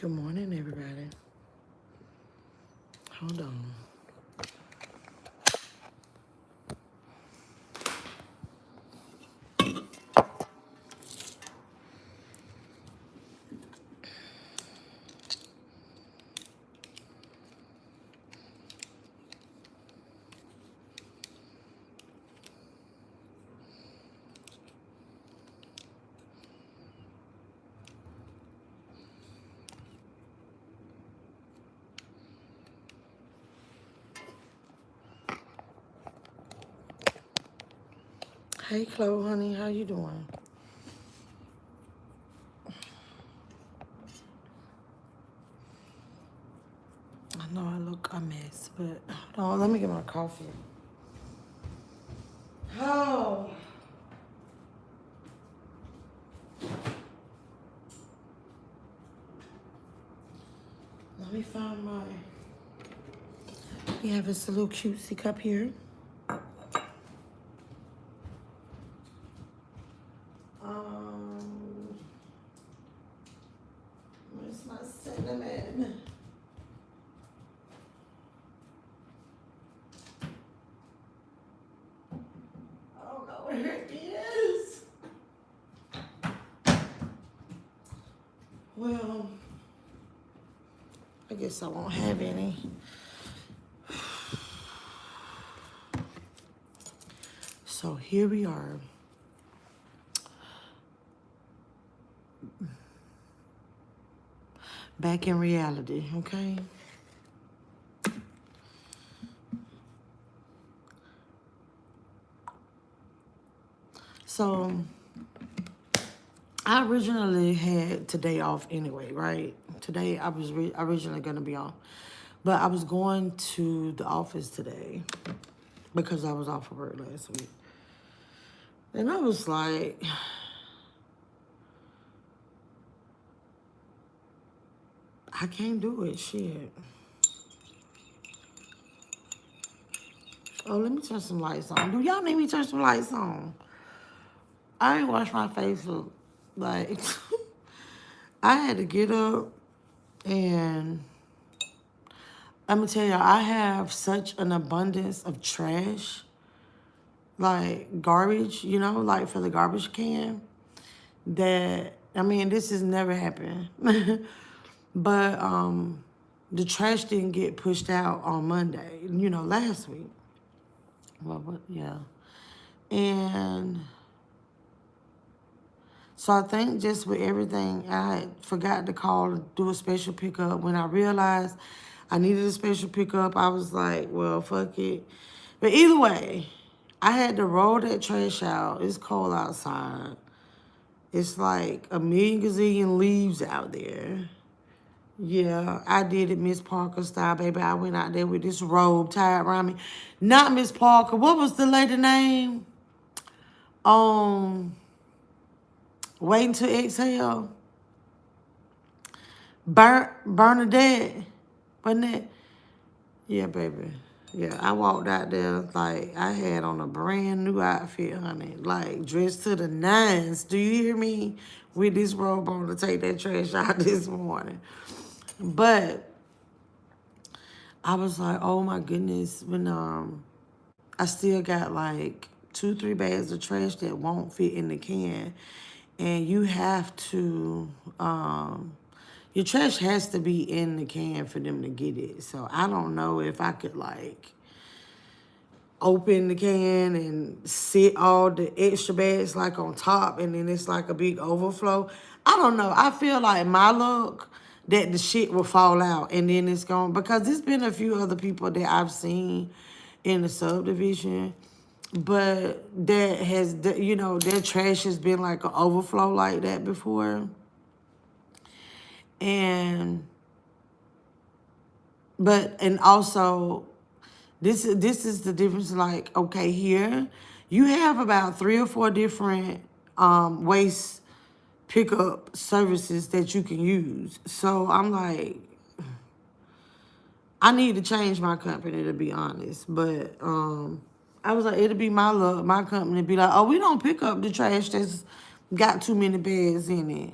Good morning, everybody. Hold on. Hey, Chloe, honey, how you doing? I know I look a mess, but hold on, let me get my coffee. Oh, let me find my. We have this little cutesy cup here. Where's my cinnamon? I don't know where it is. Well, I guess I won't have any. So here we are. Back in reality, okay? So I originally had today off anyway, right? Today I was originally going to be off. But I was going to the office today because I was off of work last week. And I was like, I can't do it, shit. Oh, let me turn some lights on. Do y'all need me to turn some lights on? I ain't washed my face up. Like, I had to get up and I'm gonna tell y'all, I have such an abundance of trash, like garbage, you know, like for the garbage can, that, I mean, this has never happened. But the trash didn't get pushed out on Monday, you know, last week. Well, yeah. And so I think just with everything, I forgot to call to do a special pickup. When I realized I needed a special pickup, I was like, well, fuck it. But either way, I had to roll that trash out. It's cold outside. It's like a million gazillion leaves out there. Yeah, I did it Miss Parker style, baby. I went out there with this robe tied around me. Not Miss Parker. What was the lady name? Waiting to Exhale. Bernadette. Wasn't it? Yeah, baby. Yeah, I walked out there like I had on a brand new outfit, honey. Like dressed to the nines. Do you hear me? With this robe on to take that trash out this morning. But I was like, oh my goodness, when I still got like 2-3 bags of trash that won't fit in the can. And you have to your trash has to be in the can for them to get it. So I don't know if I could like open the can and sit all the extra bags like on top and then it's like a big overflow. I don't know. I feel like my luck that the shit will fall out and then it's gone, because there's been a few other people that I've seen in the subdivision, but that has, you know, their trash has been like an overflow like that before. And also this is the difference. Like, okay, here you have about 3 or 4 different waste pickup services that you can use. So I'm like, I need to change my company, to be honest. But I was like, it'll be my luck, my company be like, oh, we don't pick up the trash that's got too many bags in it.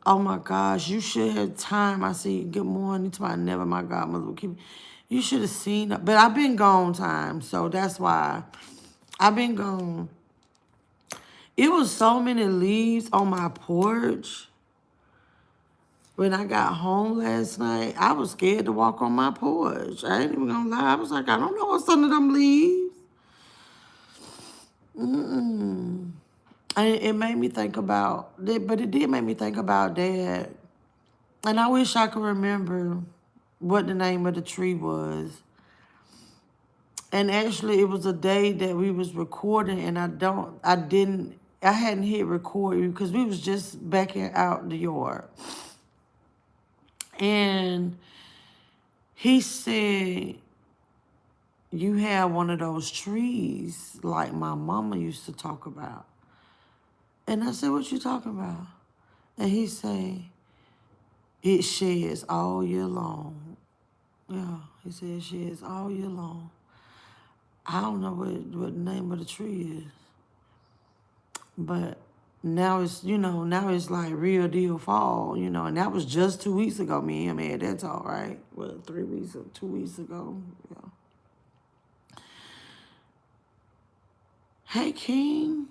Oh my gosh, you should have time. I see good morning to my never my godmother will keep. You should have seen it. But I've been gone time, so that's why. I've been gone. It was so many leaves on my porch. When I got home last night, I was scared to walk on my porch. I ain't even gonna lie. I was like, I don't know what's under them leaves. Mm-mm. And it made me think about, but it did make me think about Dad. And I wish I could remember what the name of the tree was. And actually, it was a day that we was recording, and I hadn't hit record because we was just backing out the yard. And he said, you have one of those trees like my mama used to talk about. And I said, what you talking about? And he said, it sheds all year long. Yeah, he said it sheds all year long. I don't know what the name of the tree is. But now it's, now it's like real deal fall, and that was just 2 weeks ago. Me and him had that talk, right? Well, 3 weeks or 2 weeks ago. Yeah. Hey, King.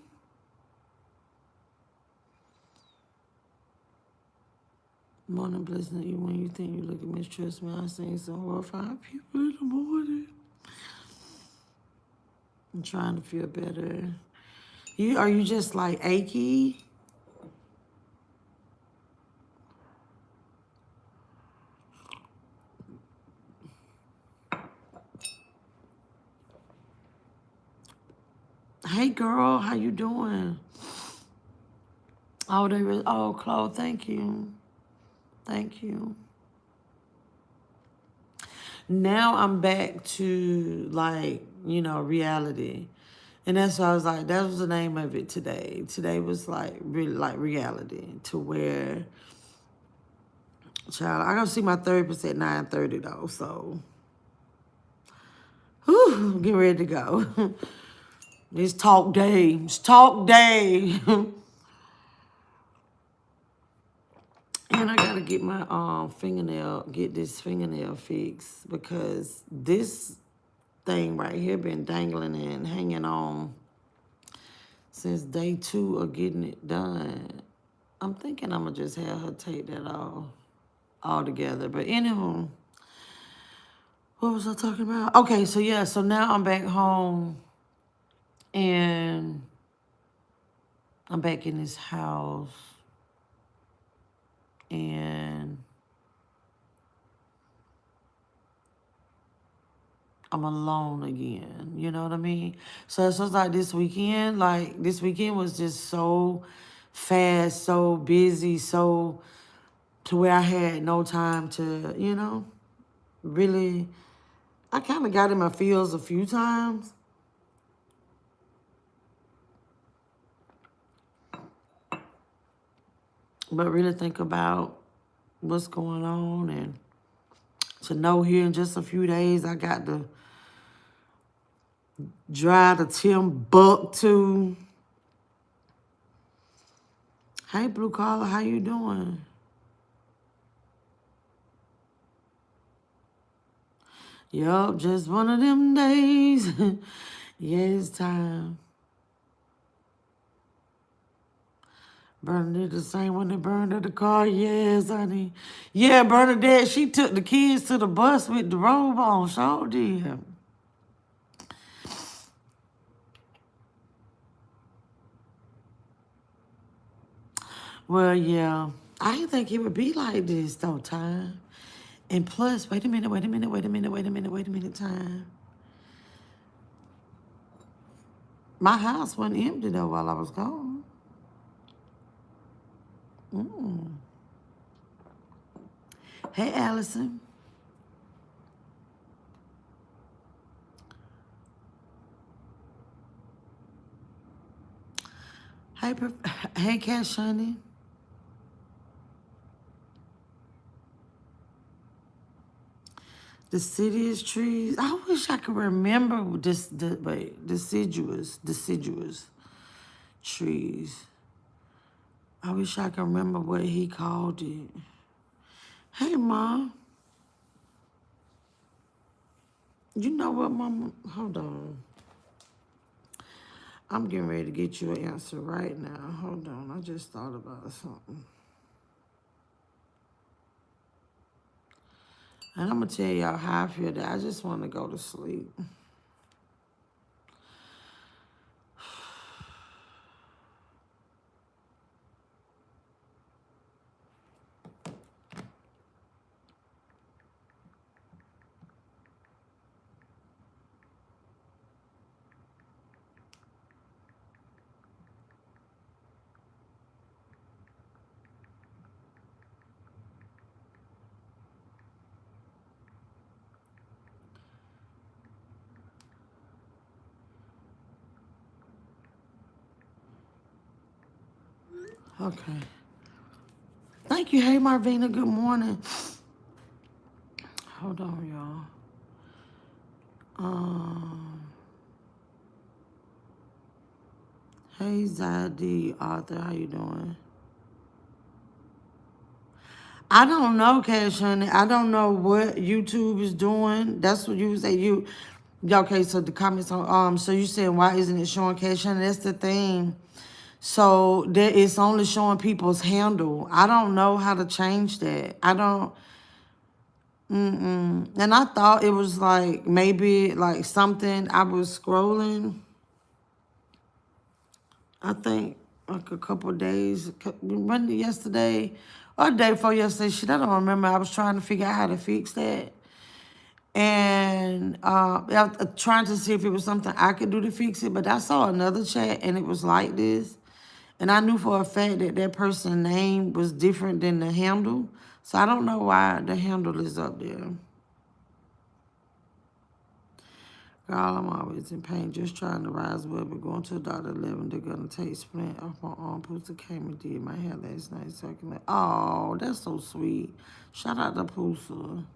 Morning blessing to you when you think you look at me. Trust me, I seen some horrified people in the morning. I'm trying to feel better. Are you just like achy? Hey girl, how you doing? Oh, Chloe, thank you. Thank you. Now I'm back to like, reality. And that's why I was like, that was the name of it today. Today was like really like reality to where, child, I gotta see my therapist at 9:30 though, so whew, get ready to go. It's talk day. It's talk day. And I gotta get my get this fingernail fixed because this thing right here been dangling and hanging on since day 2 of getting it done. I'm thinking I'm gonna just have her take that all together. But anywho, what was I talking about? Okay, so yeah, so now I'm back home and I'm back in this house and I'm alone again. You know what I mean? So it's just like this weekend was just so fast, so busy, so to where I had no time to, really, I kind of got in my feels a few times. But really think about what's going on and to know here in just a few days I got to drive to Timbuktu. Hey, Blue Collar, how you doing? Yup, just one of them days. Yeah, it's time. Bernadette the same one that burned up the car. Yes, honey. Yeah, Bernadette, she took the kids to the bus with the robe on. Sure did. Well, yeah. I didn't think it would be like this, though, time. And plus, wait a minute, time. My house wasn't empty, though, while I was gone. Hey, Allison. Hey, hey, Cash Honey. Deciduous trees. I wish I could remember deciduous trees. I wish I could remember what he called it. Hey, Mom. You know what, Mama? Hold on. I'm getting ready to get you an answer right now. Hold on. I just thought about something. And I'm going to tell y'all how I feel that I just want to go to sleep. Okay. Thank you. Hey, Marvina. Good morning. Hold on, y'all. Hey, Zadie Arthur. How you doing? I don't know, Cash Honey. I don't know what YouTube is doing. That's what you say. Okay, so the comments on so you said why isn't it showing Cash Honey? That's the thing. So there it's only showing people's handle. I don't know how to change that. I don't and I thought it was like maybe like something I was scrolling. I think like a couple of days, yesterday or the day before yesterday. Shit, I don't remember. I was trying to figure out how to fix that. And I was trying to see if it was something I could do to fix it. But I saw another chat and it was like this. And I knew for a fact that that person's name was different than the handle. So I don't know why the handle is up there. Girl, I'm always in pain, just trying to rise above it. Going to the doctor 11, they're going to take splint off my arm. Pusa came and did my hair last night so I can... Oh, that's so sweet. Shout out to Pusa.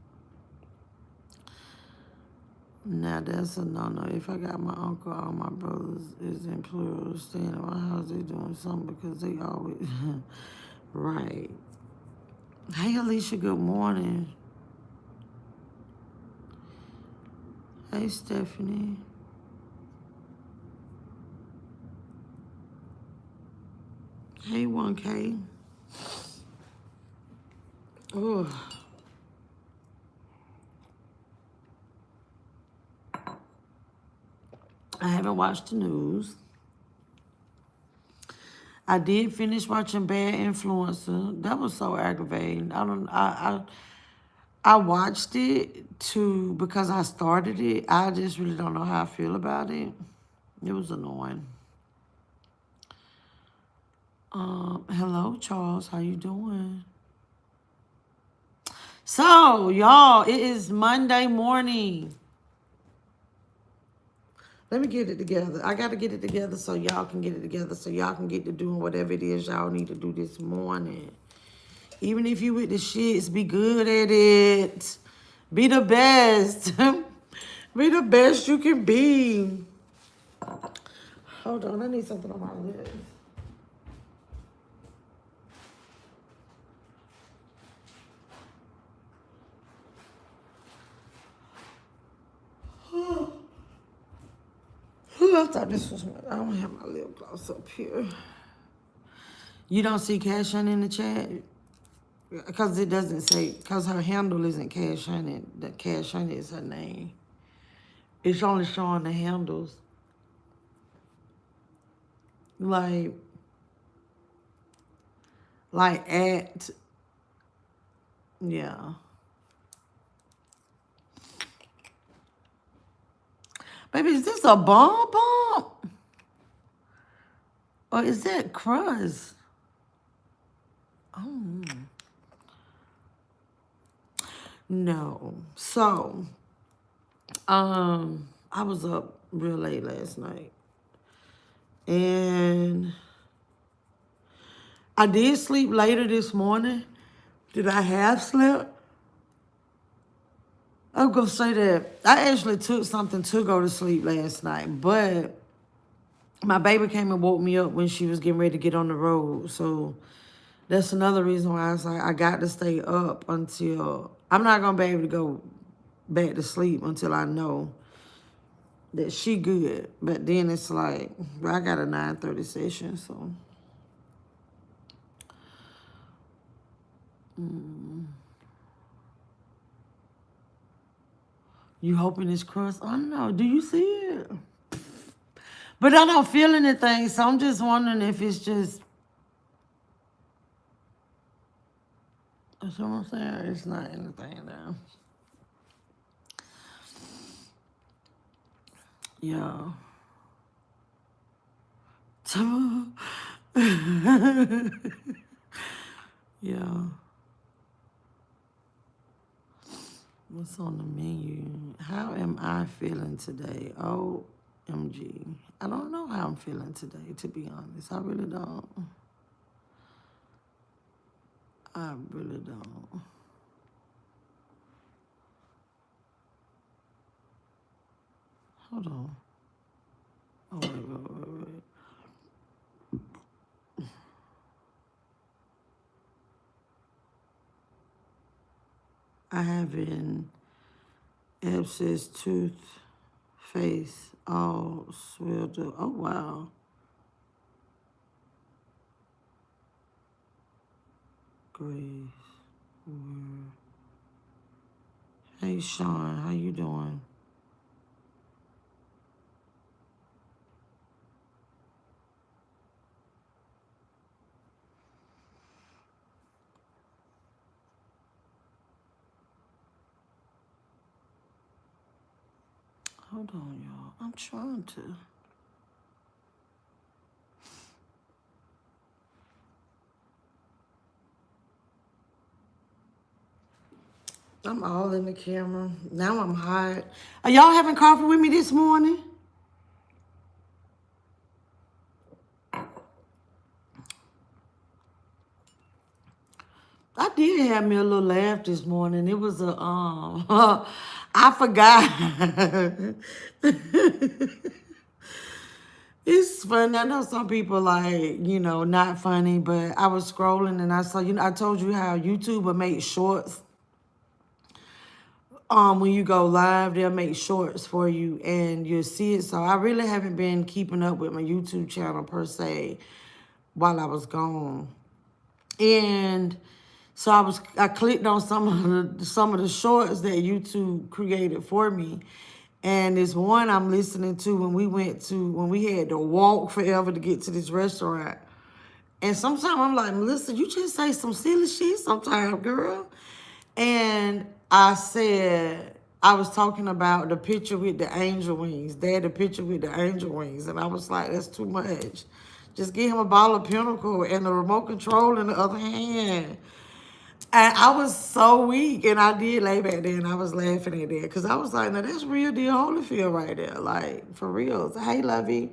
Now, that's a no-no. If I got my uncle, all my brothers is in plural staying at my house, they doing something because they always... Right. Hey, Alicia, good morning. Hey, Stephanie. Hey, 1K. Oh. I haven't watched the news. I did finish watching Bad Influencer. That was so aggravating. I watched it because I started it. I just really don't know how I feel about it. It was annoying. Hello, Charles. How you doing? So, y'all, it is Monday morning. Let me get it together. I got to get it together so y'all can get it together so y'all can get to doing whatever it is y'all need to do this morning. Even if you with the shits, be good at it. Be the best. Be the best you can be. Hold on, I need something on my lips. I thought this was I don't have my lip gloss up here. You don't see Cash Honey in the chat? Because it doesn't say, because her handle isn't Cash Honey. The Cash Honey is her name. It's only showing the handles. Like at, yeah. Baby, is this a bomb? Or is that crust? Oh. No. So, I was up real late last night. And I did sleep later this morning. Did I half slept? I'm going to say that I actually took something to go to sleep last night, but my baby came and woke me up when she was getting ready to get on the road. So that's another reason why I was like, I got to stay up until, I'm not going to be able to go back to sleep until I know that she good. But then it's like, well, I got a 9:30 session, so. You hoping it's crust? I don't know. Do you see it? But I don't feel anything, so I'm just wondering if it's just, that's what I'm saying. It's not anything there. Yeah. Yeah. What's on the menu? How am I feeling today? OMG. I don't know how I'm feeling today, to be honest. I really don't. I really don't. Hold on. Oh, wait. I have an abscess tooth, face, all swelled up. Oh, wow. Grace. Word. Hey, Sean, how you doing? Hold on, y'all. I'm trying to. I'm all in the camera. Now I'm hot. Are y'all having coffee with me this morning? I did have me a little laugh this morning. It was a I forgot. It's funny. I know some people like, not funny, but I was scrolling and I saw, I told you how YouTube will make shorts. When you go live, they'll make shorts for you and you'll see it. So I really haven't been keeping up with my YouTube channel per se while I was gone. And so I clicked on some of the shorts that YouTube created for me. And there's one I'm listening to when we had to walk forever to get to this restaurant. And sometimes I'm like, Melissa, you just say some silly shit sometimes, girl. And I said, I was talking about the picture with the angel wings. They had the picture with the angel wings. And I was like, that's too much. Just give him a ball of pinnacle and the remote control in the other hand. And I was so weak, and I did lay back there, and I was laughing at that. Because I was like, now that's real deal Holyfield right there. Like, for real. So, hey, Lovey.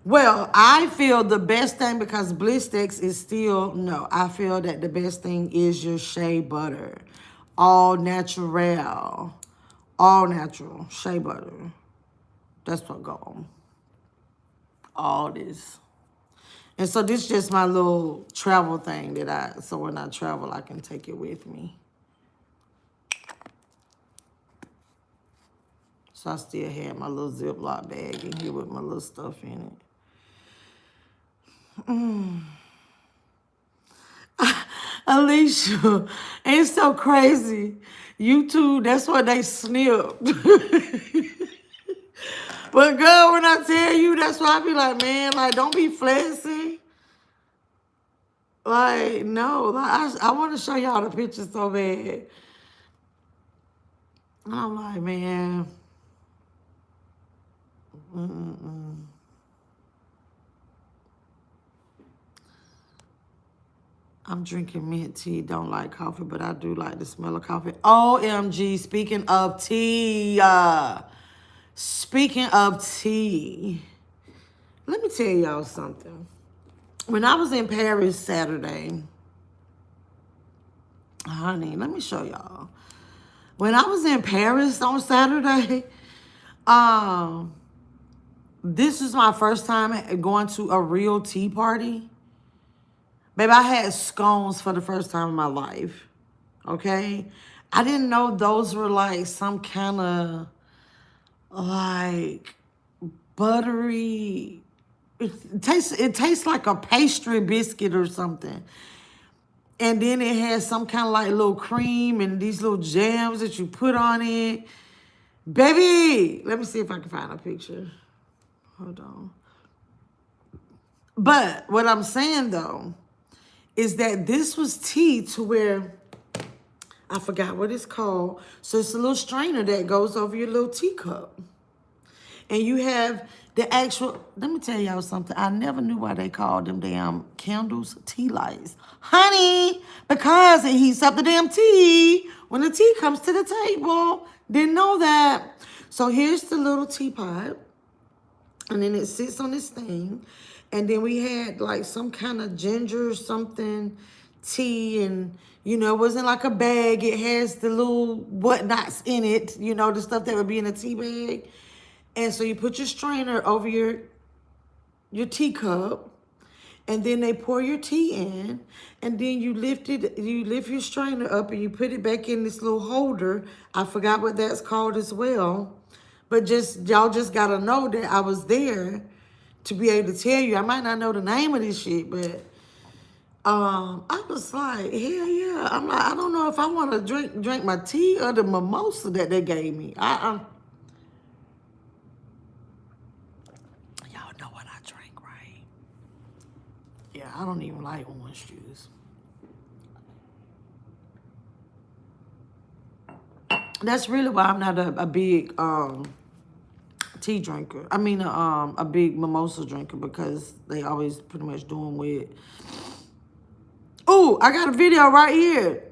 Well, I feel the best thing, because Blistex is still, no, I feel that the best thing is your shea butter. All natural. All natural shea butter. That's what go on. All this. And so this is just my little travel thing so when I travel, I can take it with me. So I still had my little Ziploc bag in here with my little stuff in it. Alicia, it's so crazy. YouTube, that's what they snipped. But girl, when I tell you, that's why I be like, man, like, don't be flexing. Like, no, like, I want to show y'all the picture so bad. And I'm like, man. I'm drinking mint tea. Don't like coffee, but I do like the smell of coffee. OMG, speaking of tea. Speaking of tea. Let me tell y'all something. When I was in Paris Saturday, honey, let me show y'all. When I was in Paris on Saturday, um, this is my first time going to a real tea party. Baby, I had scones for the first time in my life. Okay? I didn't know those were like some kind of like buttery. It tastes like a pastry biscuit or something. And then it has some kind of like little cream and these little jams that you put on it. Baby, let me see if I can find a picture. Hold on. But what I'm saying though is that this was tea to where I forgot what it's called. So it's a little strainer that goes over your little teacup. And you have the actual, let me tell y'all something. I never knew why they called them damn candles tea lights. Honey, because it heats up the damn tea when the tea comes to the table. Didn't know that. So here's the little teapot. And then it sits on this thing. And then we had like some kind of ginger something tea. And, you know, it wasn't like a bag. It has the little whatnots in it. You know, the stuff that would be in a tea bag. And so you put your strainer over your teacup. And then they pour your tea in. And then you lift your strainer up and you put it back in this little holder. I forgot what that's called as well. But y'all just gotta know that I was there to be able to tell you. I might not know the name of this shit, but I was like, hell yeah. I'm like, I don't know if I want to drink my tea or the mimosa that they gave me. Y'all know what I drink, right? Yeah, I don't even like orange juice. That's really why I'm not a big tea drinker. I mean, a big mimosa drinker, because they always pretty much doing with. Oh, I got a video right here.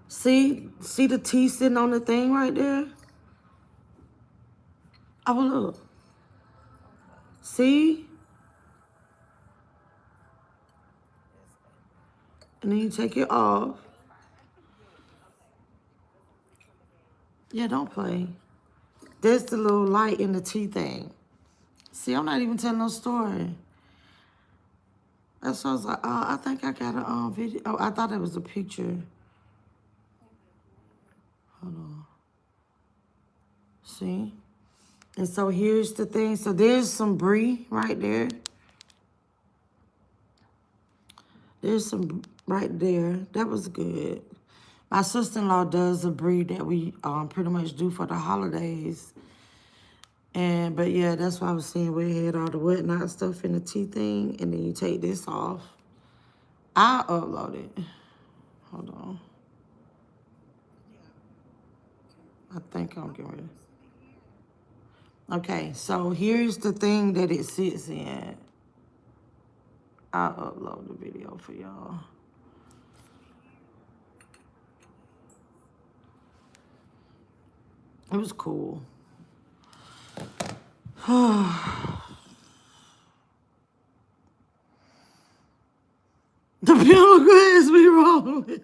See the tea sitting on the thing right there? Oh, look. See? And then you take it off. Yeah, don't play. There's the little light in the tea thing. See, I'm not even telling no story. That's why I was like, oh, I think I got a video. Oh, I thought it was a picture. Hold on. See? And so here's the thing. So there's some brie right there. There's some right there. That was good. My sister-in-law does a brie that we pretty much do for the holidays. But yeah, that's why I was saying we had all the whatnot stuff in the tea thing. And then you take this off. I'll upload it. Hold on. I think I'm getting ready. Okay, so here's the thing that it sits in. I'll upload the video for y'all. It was cool. The piano glass be rolling.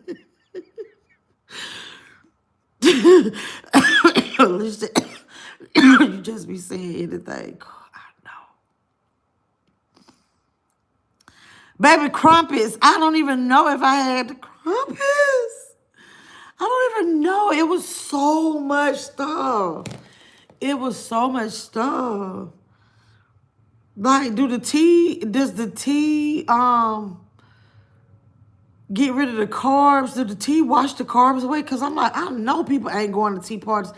Listen, you just be saying anything. I know. Baby, crumpets. I don't even know if I had the crumpets. I don't even know. It was so much stuff. It was so much stuff. Like, does the tea get rid of the carbs? Did the tea wash the carbs away? Because I'm like, I know people ain't going to tea parties.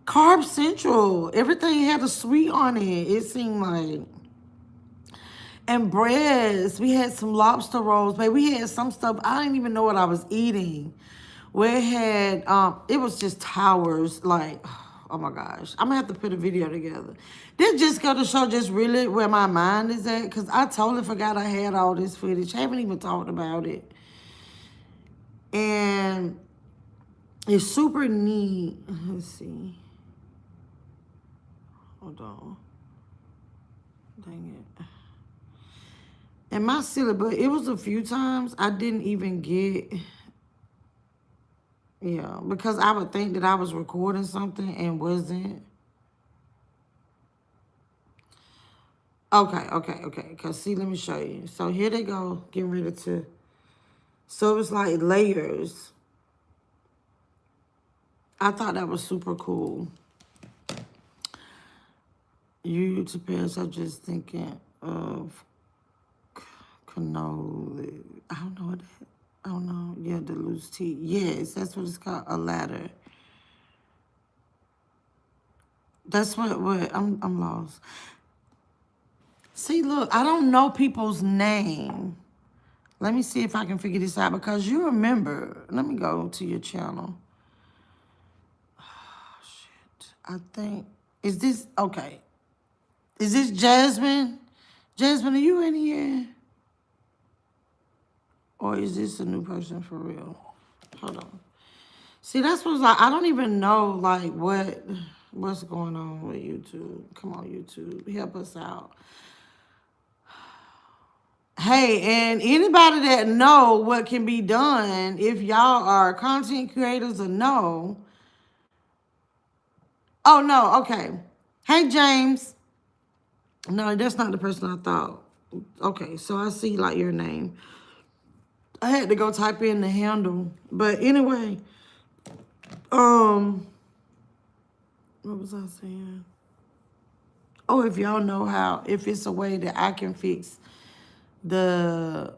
Carb Central. Everything had a sweet on it. It seemed like. And breads. We had some lobster rolls. But we had some stuff. I didn't even know what I was eating. Where it had, it was just towers. Like, oh my gosh. I'm going to have to put a video together. This just go to show just really where my mind is at. Because I totally forgot I had all this footage. I haven't even talked about it. And it's super neat. Let's see. Hold on. Dang it. And my silly, but it was a few times I didn't even get Yeah, because I would think that I was recording something and wasn't. Okay. Because, see, let me show you. So here they go, getting ready to. So it's like layers. I thought that was super cool. You to Paris, I'm just thinking of cannoli. I don't know what that. I don't know. Yeah, the loose tea. Yes, that's what it's called. A ladder. That's what I'm lost. See, look, I don't know people's name. Let me see if I can figure this out because you remember. Let me go to your channel. Oh, shit. I think, is this, okay. Is this Jasmine? Jasmine, are you in here? Or is this a new person for real? Hold on. See, that's what's like, I don't even know, like, what's going on with YouTube. Come on, YouTube. Help us out. Hey, and anybody that know what can be done, if y'all are content creators or no. Oh, no, okay. Hey, James. No, that's not the person I thought. Okay, so I see, like, your name. I had to go type in the handle. But anyway, what was I saying? Oh, if y'all know how, if it's a way that I can fix the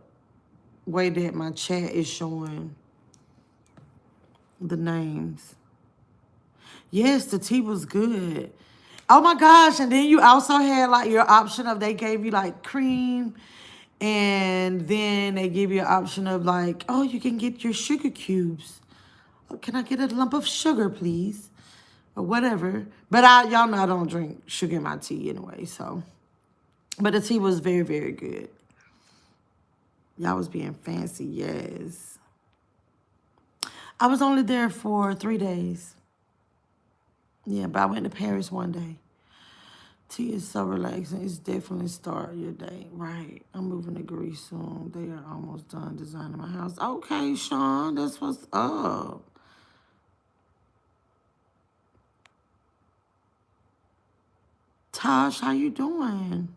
way that my chat is showing the names. Yes, the tea was good. Oh my gosh, and then you also had like your option of they gave you like cream and then they give you an option of like, oh, you can get your sugar cubes. Oh, can I get a lump of sugar, please? Or whatever. But y'all know I don't drink sugar in my tea anyway, so. But the tea was very, very good. Y'all was being fancy, yes. I was only there for 3 days. Yeah, but I went to Paris one day. Tea is so relaxing. It's definitely start your day. Right. I'm moving to Greece soon. They are almost done designing my house. Okay, Sean, that's what's up. Tosh, how you doing?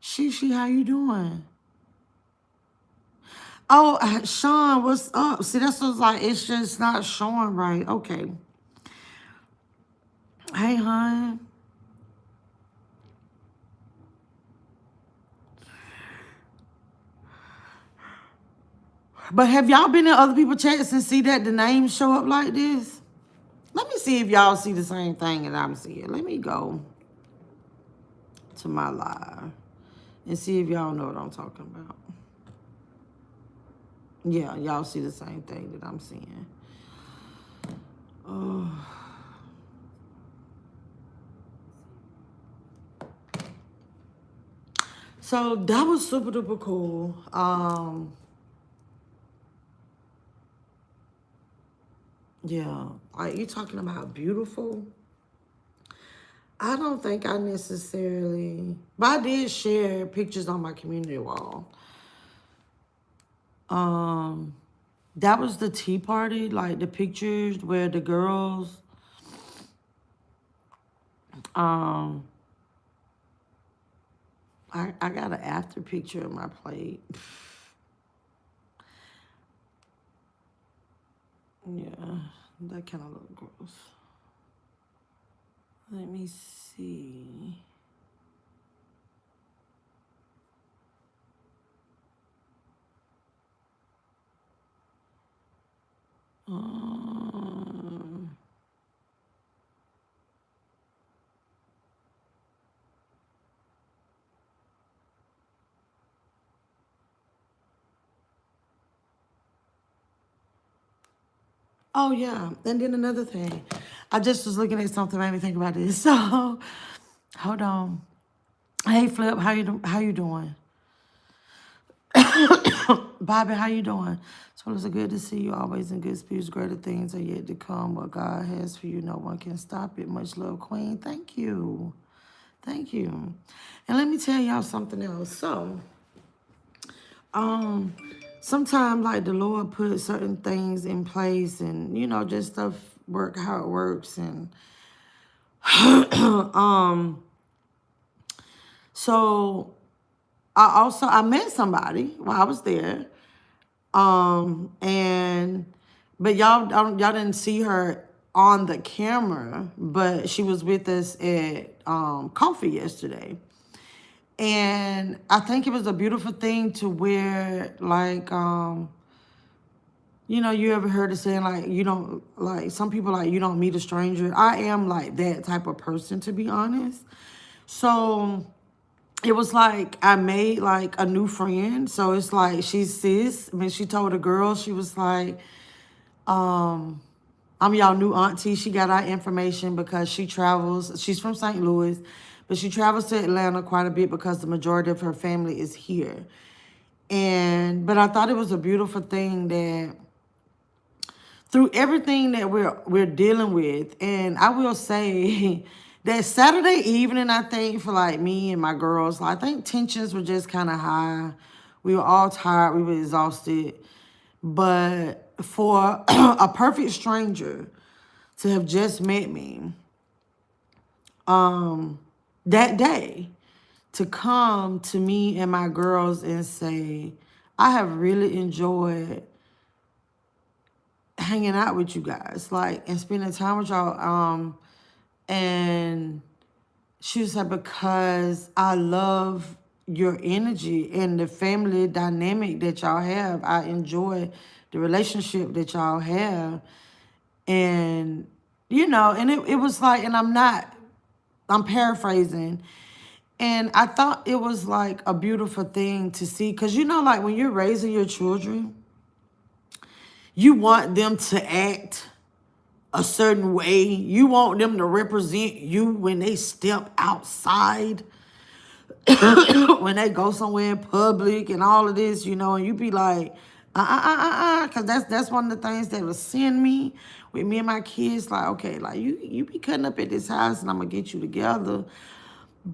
Shishi, how you doing? Oh, Sean, what's up? See, that's what's like, it's just not showing right. Okay. Hey, hon. But have y'all been in other people's chats and see that the names show up like this? Let me see if y'all see the same thing that I'm seeing. Let me go to my live and see if y'all know what I'm talking about. Yeah, y'all see the same thing that I'm seeing. Oh. So that was super duper cool. Yeah, like you talking about beautiful. I don't think I necessarily, but I did share pictures on my community wall. That was the tea party, like the pictures where the girls, I got an after picture of my plate. Yeah, that kind of look gross. Let me see. Oh yeah, and then another thing, I just was looking at something made me think about this. So, hold on. Hey Flip, how you doing? Bobby, how you doing? So it's good to see you. Always in good spirits. Greater things are yet to come. What God has for you, no one can stop it. Much love, Queen. Thank you. Thank you. And let me tell y'all something else. So, sometimes like the Lord put certain things in place, and just stuff work how it works. And so I met somebody while I was there. And but y'all didn't see her on the camera, but she was with us at coffee yesterday. And I think it was a beautiful thing to where, like, you ever heard of saying, like, you don't, like, some people, like, you don't meet a stranger. I am, like, that type of person, to be honest. So it was like I made, like, a new friend. So it's like she's sis. I mean, she told a girl, she was like, I'm y'all new auntie. She got our information because she travels. She's from St. Louis, but she travels to Atlanta quite a bit because the majority of her family is here. But I thought it was a beautiful thing that through everything that we're dealing with, and I will say that Saturday evening, I think for like me and my girls, I think tensions were just kind of high. We were all tired. We were exhausted. But for a perfect stranger to have just met me that day, to come to me and my girls and say, I have really enjoyed hanging out with you guys, like, and spending time with y'all. And she said, because I love your energy and the family dynamic that y'all have. I enjoy the relationship that y'all have. And, and it was like, and I'm paraphrasing. And I thought it was like a beautiful thing to see. Because, like when you're raising your children, you want them to act a certain way. You want them to represent you when they step outside, when they go somewhere in public and all of this, and you be like, because that's one of the things that will send me with me and my kids. Like, okay, like you be cutting up at this house and I'm gonna get you together.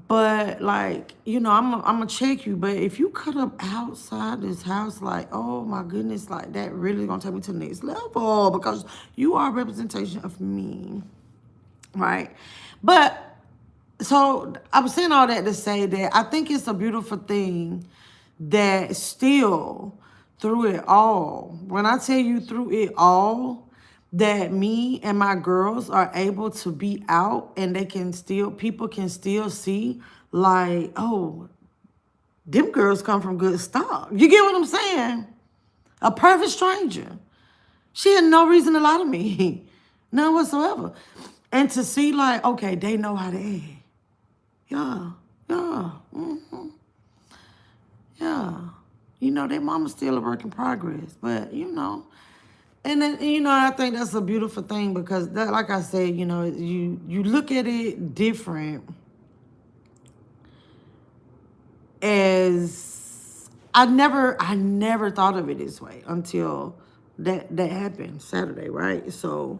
But like, I'm gonna check you. But if you cut up outside this house, like, oh my goodness, like that really gonna take me to the next level because you are a representation of me, right? But so I was saying all that to say that I think it's a beautiful thing that still through it all, when I tell you through it all, that me and my girls are able to be out and people can still see like, oh, them girls come from good stock. You get what I'm saying? A perfect stranger. She had no reason to lie to me. None whatsoever. And to see like, okay, they know how to act. Yeah, yeah, yeah. Their mama's still a work in progress, but and then I think that's a beautiful thing because that, like I said, you look at it different as I never thought of it this way until that happened Saturday, right? So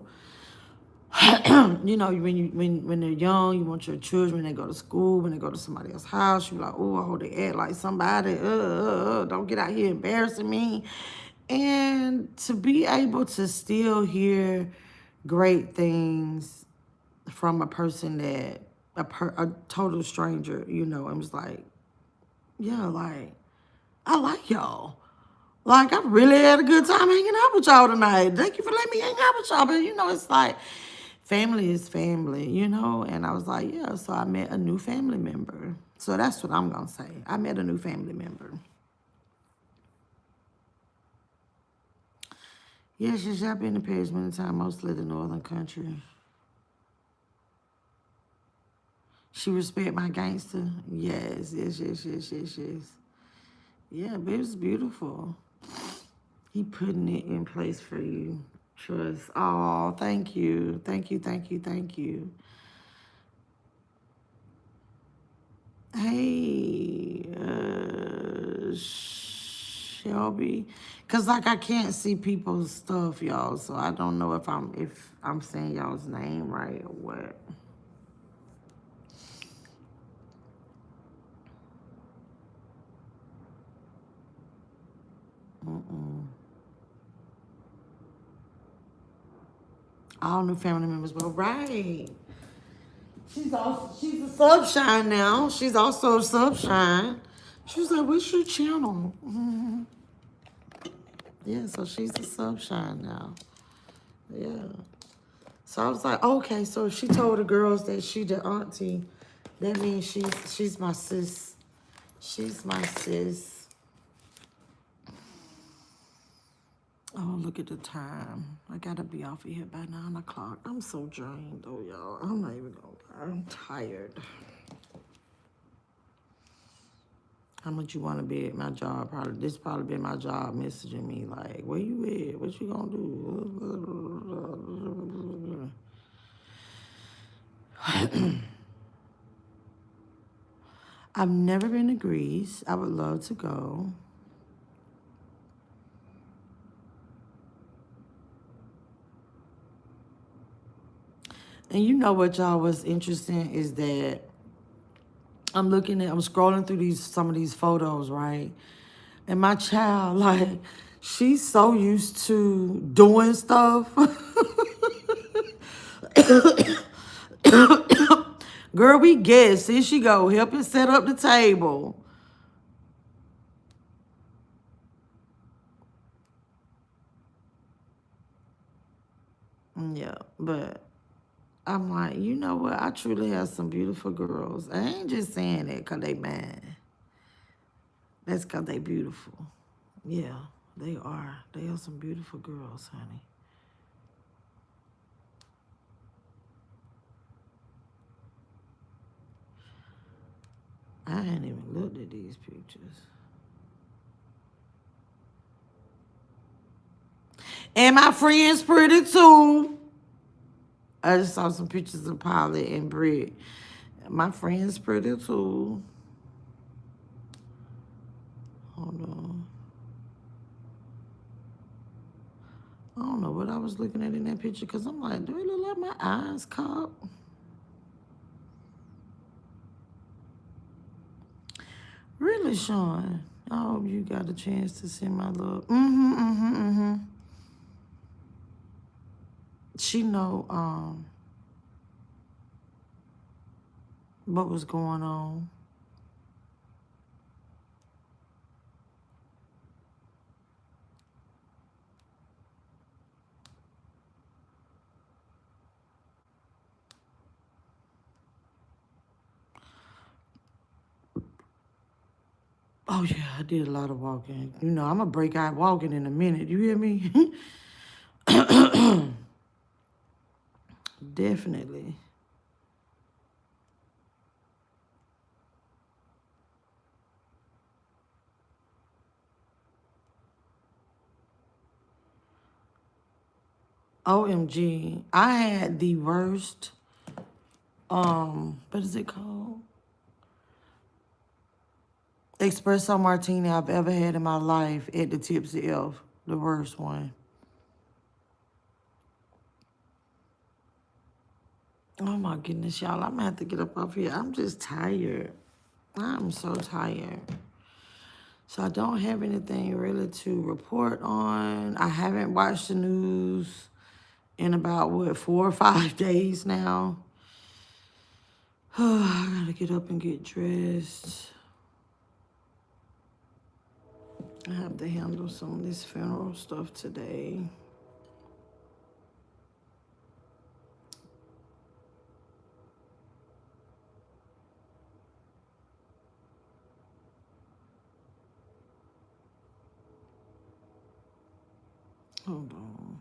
when they're young, you want your children, when they go to school, when they go to somebody else's house, you're like, oh, I hope they act like somebody. Don't get out here embarrassing me. And to be able to still hear great things from a person that, a total stranger, and was like, yeah, like, I like y'all. Like, I really had a good time hanging out with y'all tonight. Thank you for letting me hang out with y'all. But, it's like, family is family, And I was like, yeah, so I met a new family member. So that's what I'm going to say. I met a new family member. Yes, I've been to Paris many times, mostly the northern country. She respect my gangster. Yes. Yeah, but it was beautiful. He putting it in place for you. Trust. Oh, thank you. Thank you. Hey, Shelby. Cause like I can't see people's stuff, y'all. So I don't know if I'm saying y'all's name right or what. All new family members. Well, right. She's a subshine now. She's also a subshine. She was like, "What's your channel?" Yeah, so she's a subshine now. Yeah. So I was like, okay, so if she told the girls that she the auntie, that means she's my sis. She's my sis. Oh, look at the time. I gotta be off of here by 9 o'clock. I'm so drained though, y'all. I'm not even gonna lie. I'm tired. How much you wanna be at my job? This probably been my job messaging me like, where you at? What you gonna do? I've never been to Greece. I would love to go. And you know what, y'all, what's interesting is that I'm scrolling through some of these photos, right? And my child, like, she's so used to doing stuff. Girl, we guess. Here she go, helping set up the table. Yeah, but I'm like, you know what? I truly have some beautiful girls. I ain't just saying that because they mad. That's because they beautiful. Yeah, they are. They are some beautiful girls, honey. I hadn't even looked at these pictures. And my friend's pretty too. I just saw some pictures of Polly and Britt. My friend's pretty too. Hold on. I don't know what I was looking at in that picture because I'm like, do it look like my eyes caught? Really, Sean? I hope you got a chance to see my love. She know what was going on. Oh yeah, I did a lot of walking. You know, I'm gonna break out walking in a minute. You hear me? Definitely. OMG. I had the worst, what is it called? Espresso martini I've ever had in my life at the Tipsy Elf. The worst one. Oh my goodness, y'all. I'm gonna have to get up off here. I'm just tired. I'm so tired. So I don't have anything really to report on. I haven't watched the news in about, what, 4 or 5 days now. I gotta get up and get dressed. I have to handle some of this funeral stuff today. Hold on.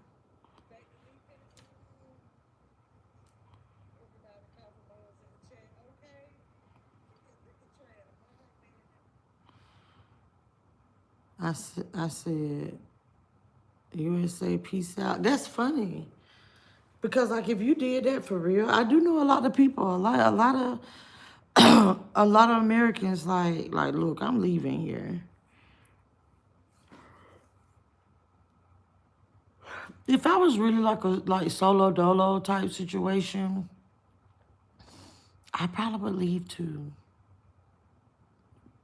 I said, USA, peace out. That's funny. Because, like, if you did that for real, I do know a lot of people, a lot of, a lot of Americans, like, look, I'm leaving here. If I was really like solo dolo type situation, I probably would leave too.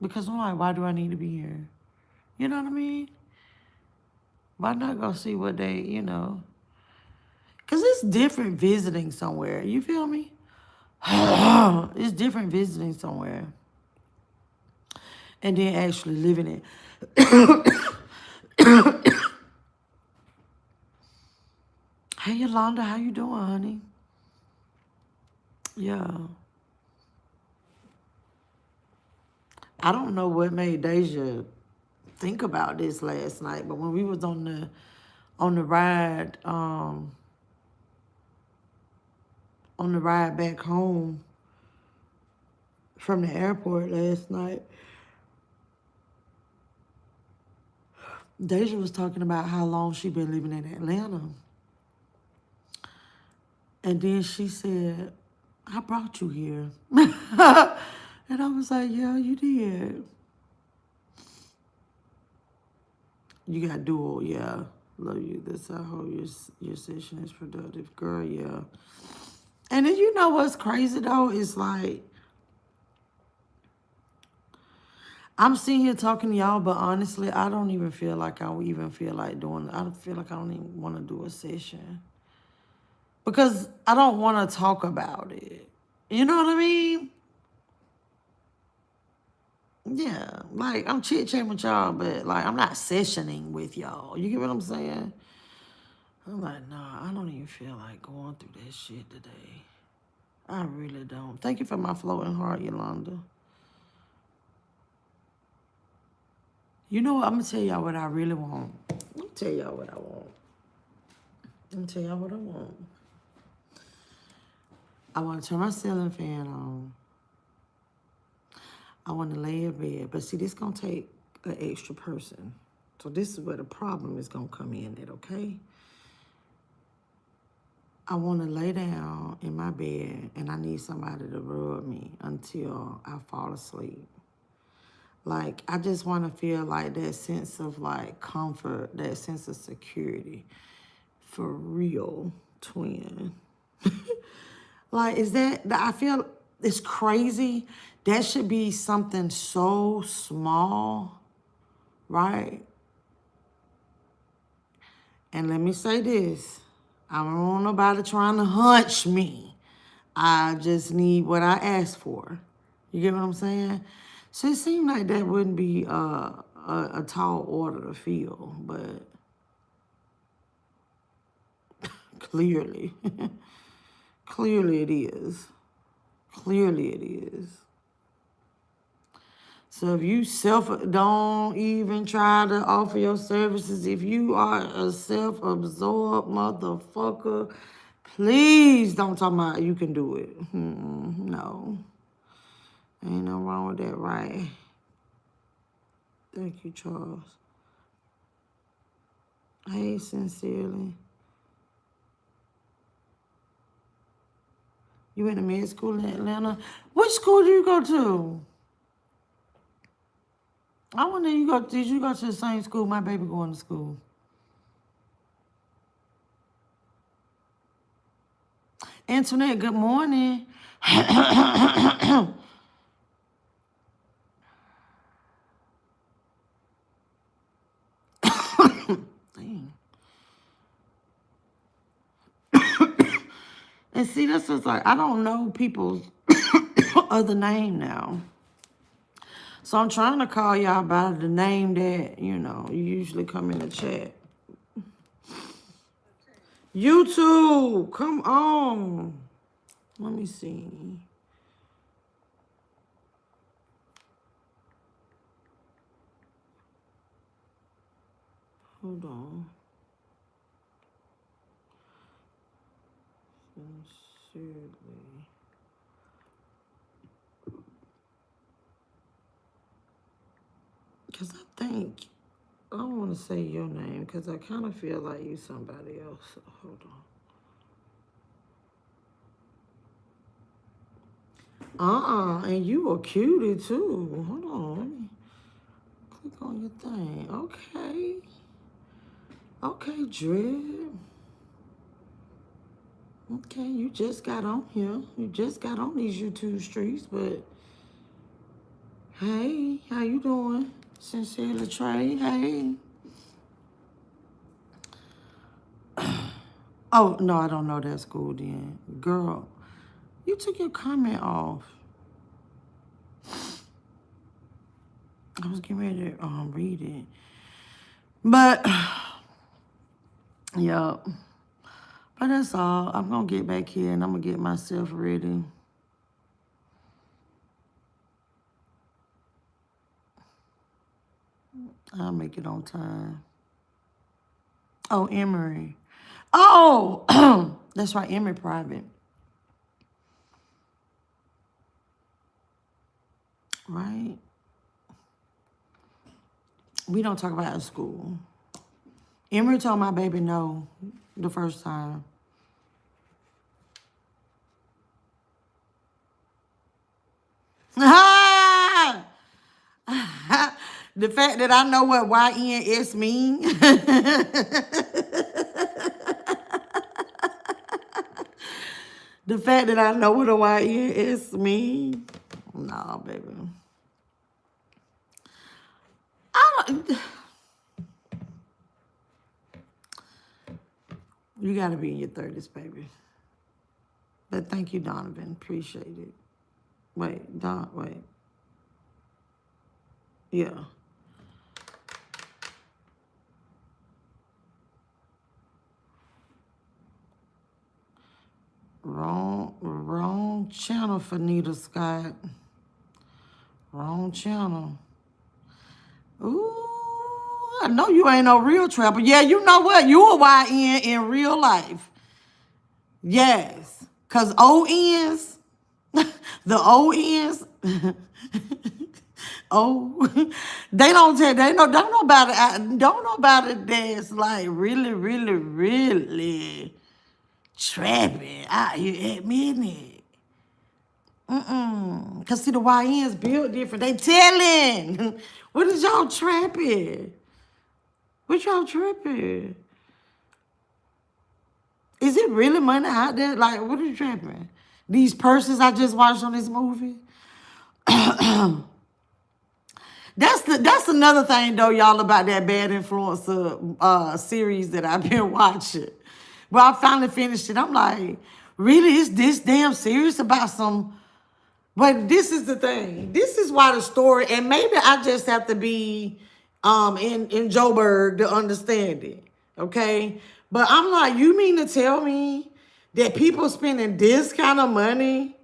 Because I'm like, why do I need to be here? You know what I mean? Why not go see what they, Because it's different visiting somewhere. You feel me? It's different visiting somewhere. And then actually living it. Hey, Yolanda, how you doing, honey? Yeah. I don't know what made Deja think about this last night, but when we was on the ride, on the ride back home from the airport last night, Deja was talking about how long she been living in Atlanta. And then she said, I brought you here. And I was like, yeah, you did. You got dual, yeah. Love you. That's how I hope your session is productive. Girl, yeah. And then you know what's crazy though? It's like, I'm sitting here talking to y'all, but honestly, I don't even feel like I would even feel like doing, I don't feel like I don't even want to do a session. Because I don't want to talk about it. You know what I mean? Yeah, like I'm chit-chatting with y'all, but like I'm not sessioning with y'all. You get what I'm saying? I'm like, nah, I don't even feel like going through that shit today. I really don't. Thank you for my floating heart, Yolanda. You know what? I'm gonna tell y'all what I really want. Let me tell y'all what I want. Let me tell y'all what I want. I want to turn my ceiling fan on. I want to lay in bed. But see, this gonna take an extra person. So this is where the problem is gonna come in at, okay? I want to lay down in my bed and I need somebody to rub me until I fall asleep. Like, I just want to feel like that sense of like comfort, that sense of security. For real, twin. Like, is that, I feel it's crazy. That should be something so small, right? And let me say this. I don't want nobody trying to hunch me. I just need what I asked for. You get what I'm saying? So it seemed like that wouldn't be a tall order to fill, but clearly, clearly it is. Clearly it is. So if you don't even try to offer your services, if you are a self-absorbed motherfucker, please don't talk about you can do it. No. Ain't no wrong with that, right? Thank you, Charles. Hey, sincerely. You went to med school in Atlanta? Which school do you go to? I wonder did you go to the same school my baby going to school? Antoinette, good morning. Dang. And see, that's what's like, I don't know people's other name now. So I'm trying to call y'all by the name that, you usually come in the chat. YouTube, come on. Let me see. Hold on. Sincerely. Because I don't want to say your name because I kind of feel like you somebody else. So hold on. And you a cutie too. Hold on. Let me click on your thing. Okay. Okay, Drip. Okay, you just got on here. You just got on these YouTube streets, but hey, how you doing? Sincerely Trey, hey. Oh, no, I don't know that school then. Girl, you took your comment off. I was getting ready to read it. But, yeah. But that's all. I'm going to get back here and I'm going to get myself ready. I'll make it on time. Oh, Emory. Oh, that's right, Emory private. Right? We don't talk about it at school. Emory told my baby no the first time. The fact that I know what YNS mean. The fact that I know what a YNS mean. No, baby. I don't. You gotta be in your 30s, baby. But thank you, Donovan. Appreciate it. Wait. Yeah. Wrong channel for Nita Scott. Wrong channel. Ooh, I know you ain't no real trapper. Yeah, you know what? You a YN in real life. Yes. Cause ONs, the ONs, don't know about it that's like really trapping out here admitting it. Cause see the YNs built different. They telling. What is y'all trapping? What y'all tripping? Is it really money out there? Like, what are you trapping? These purses I just watched on this movie? That's another thing though, y'all, about that Bad Influencer series that I've been watching. Well, I finally finished it. I'm like, really? Is this damn serious about some? But this is the thing. This is why the story, and maybe I just have to be in Joburg to understand it. Okay? But I'm like, you mean to tell me that people spending this kind of money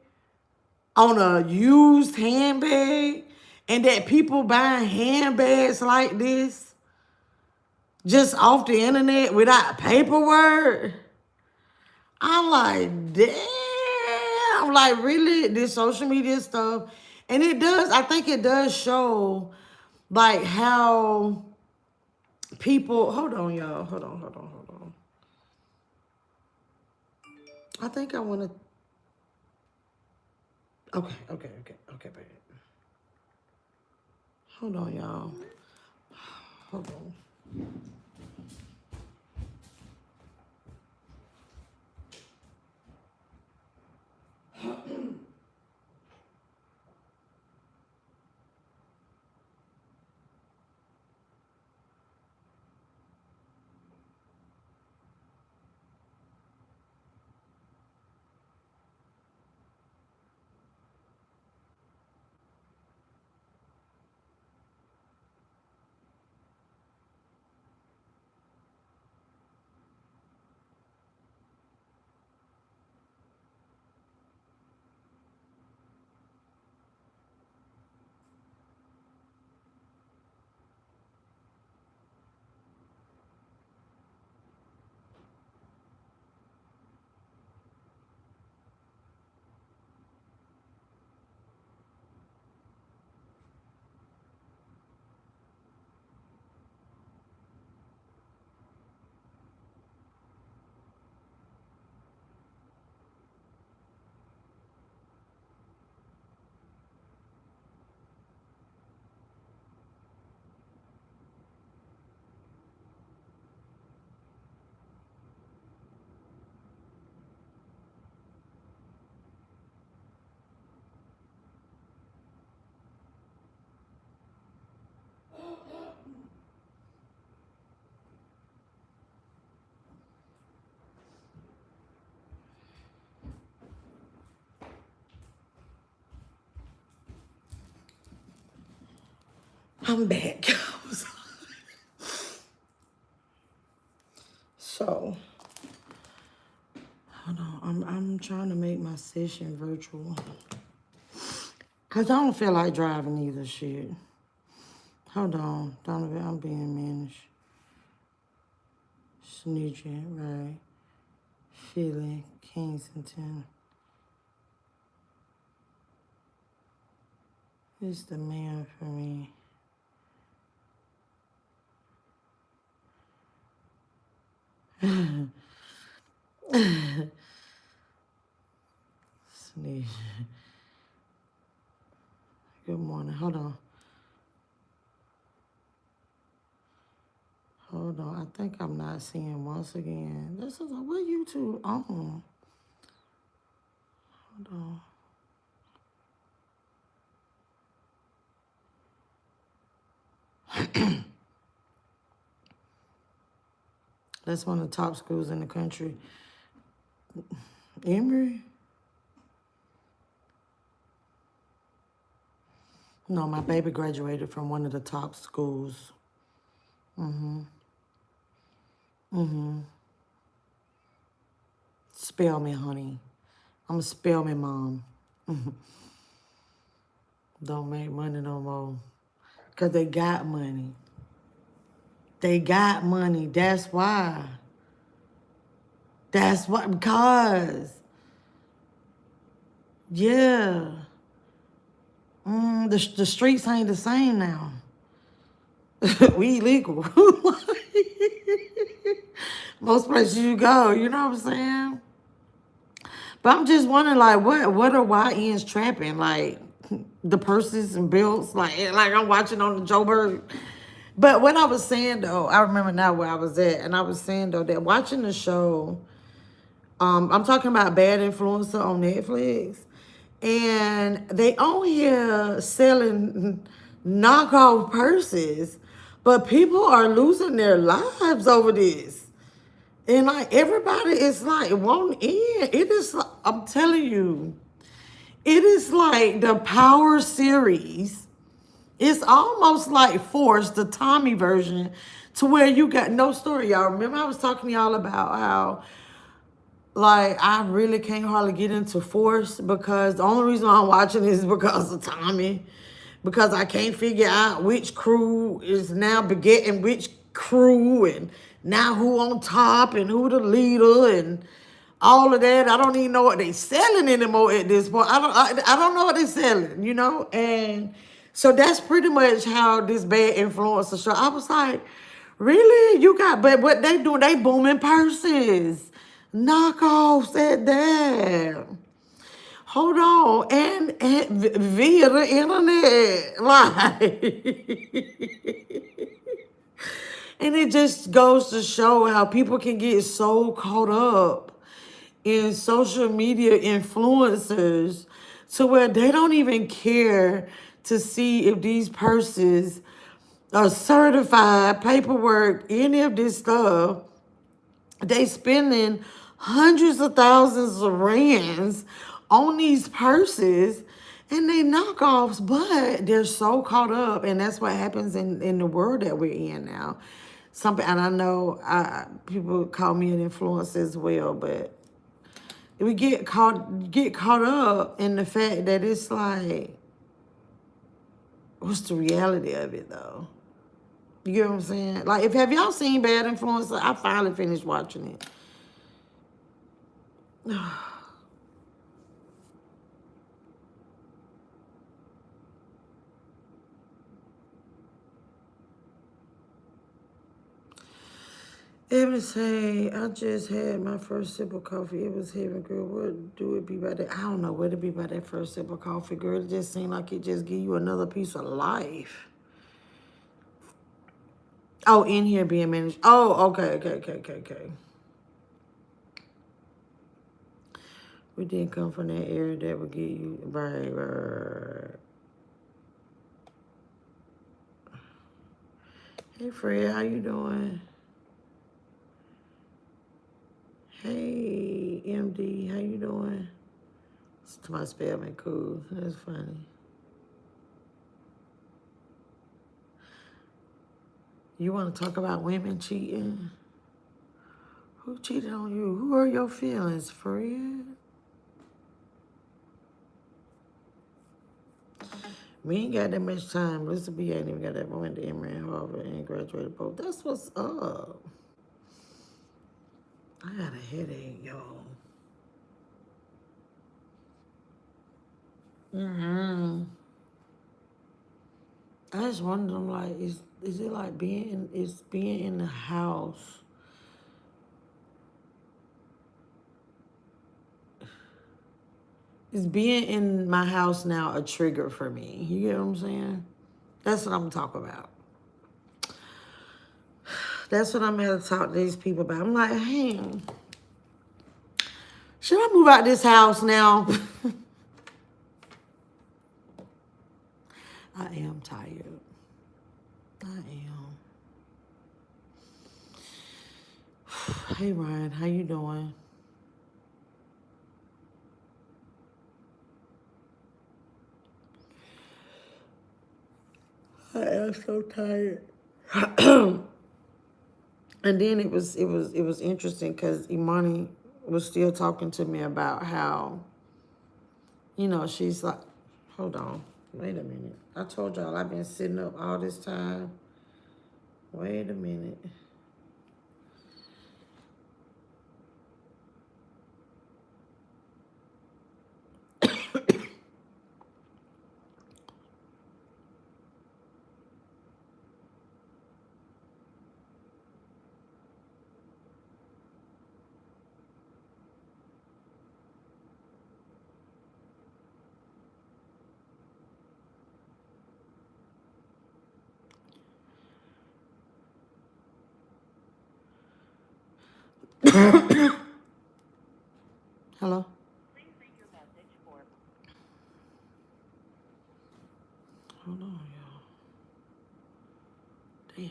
on a used handbag and that people buying handbags like this just off the internet without paperwork? I'm like, damn, like really, this social media stuff. And I think it does show like how people, hold on, y'all, hold on. I think I want to, okay, baby. Hold on, y'all. Hold on. I'm back. So, hold on. I'm trying to make my session virtual. Cause I don't feel like driving either shit. Hold on, Donovan, I'm being managed. Snitching, right. Philly, Kensington. It's the man for me. Snitch. Good morning. Hold on. Hold on. I think I'm not seeing once again. This is what YouTube on. Hold on. That's one of the top schools in the country. Emory? No, my baby graduated from one of the top schools. Spell me, honey. I'm a spell me mom. Don't make money no more. Because they got money. They got money. That's why. That's what, because. Yeah. The streets ain't the same now. We illegal. Most places you go, you know what I'm saying? But I'm just wondering, like, what are YNs trapping? Like, the purses and belts? Like I'm watching on the Joe Bird. But what I was saying, though, I remember now where I was at. And I was saying, though, that watching the show, I'm talking about Bad Influencer on Netflix. And they on here selling knockoff purses. But people are losing their lives over this. And like everybody is like wanting in. It is, I'm telling you, it is like the Power series. It's almost like Force, the Tommy version, to where you got no story. Y'all remember I was talking to y'all about how, like, I really can't hardly get into Force because the only reason I'm watching is because of Tommy. Because I can't figure out which crew is now begetting which crew and now who on top and who the leader and all of that. I don't even know what they selling anymore at this point. I don't know what they selling, you know? And so that's pretty much how this Bad Influencer show. I was like, really? You got, but what they do, they booming purses. Knockoffs at that. Hold on, and via the internet, like, and it just goes to show how people can get so caught up in social media influencers to where they don't even care to see if these purses are certified, paperwork, any of this stuff. They spending hundreds of thousands of rands on these purses and they knockoffs, but they're so caught up, and that's what happens in the world that we're in now. And I know people call me an influencer as well, but we get caught up in the fact that it's like, what's the reality of it though? You get what I'm saying? Like, have y'all seen Bad Influencer? I finally finished watching it. Ebony say, I just had my first sip of coffee. It was heaven, girl. What do it be by that? I don't know what it be by that first sip of coffee, girl. It just seemed like it just give you another piece of life. Oh, in here being managed. Oh, okay. We didn't come from that area that would get you right. Hey, Fred, how you doing? Hey, MD, how you doing? It's my spelling cool. That's funny. You want to talk about women cheating? Who cheated on you? Who hurt your feelings, Fred? We ain't got that much time. MeLissaB ain't even got that moment to Emory and Harvard and graduated both. That's what's up. I got a headache, y'all. I just wonder, I'm like, is it like being in the house? Is being in my house now a trigger for me? You get what I'm saying? That's what I'm talking about. That's what I'm going to talk to these people about. I'm like, hey, should I move out this house now? I am tired. I am. Hey, Ryan, how you doing? I am so tired. And then it was interesting because Imani was still talking to me about how, you know, she's like, hold on, wait a minute. I told y'all I've been sitting up all this time. Wait a minute. Hello? Hold on, y'all. Damn.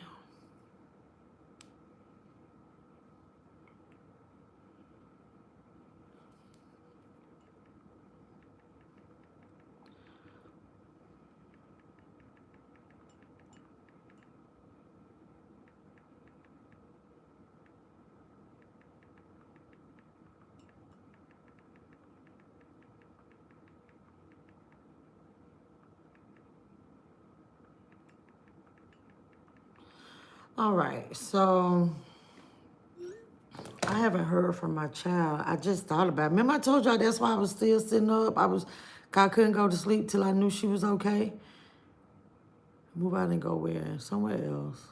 All right, so I haven't heard from my child. I just thought about it. Remember I told y'all that's why I was still sitting up? I couldn't go to sleep till I knew she was okay. Move out and go where? Somewhere else.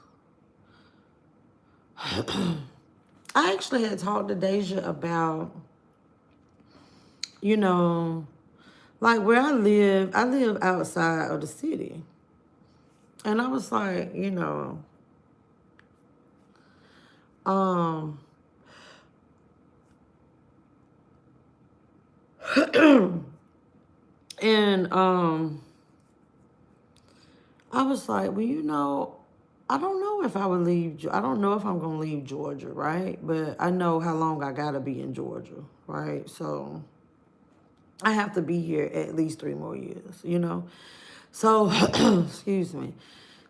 I actually had talked to Deja about, you know, like where I live outside of the city. And I was like, you know, and I was like, well, you know, I don't know if I would leave. I don't know if I'm going to leave Georgia, right? But I know how long I got to be in Georgia, right? So I have to be here at least 3 more years, you know? So, excuse me.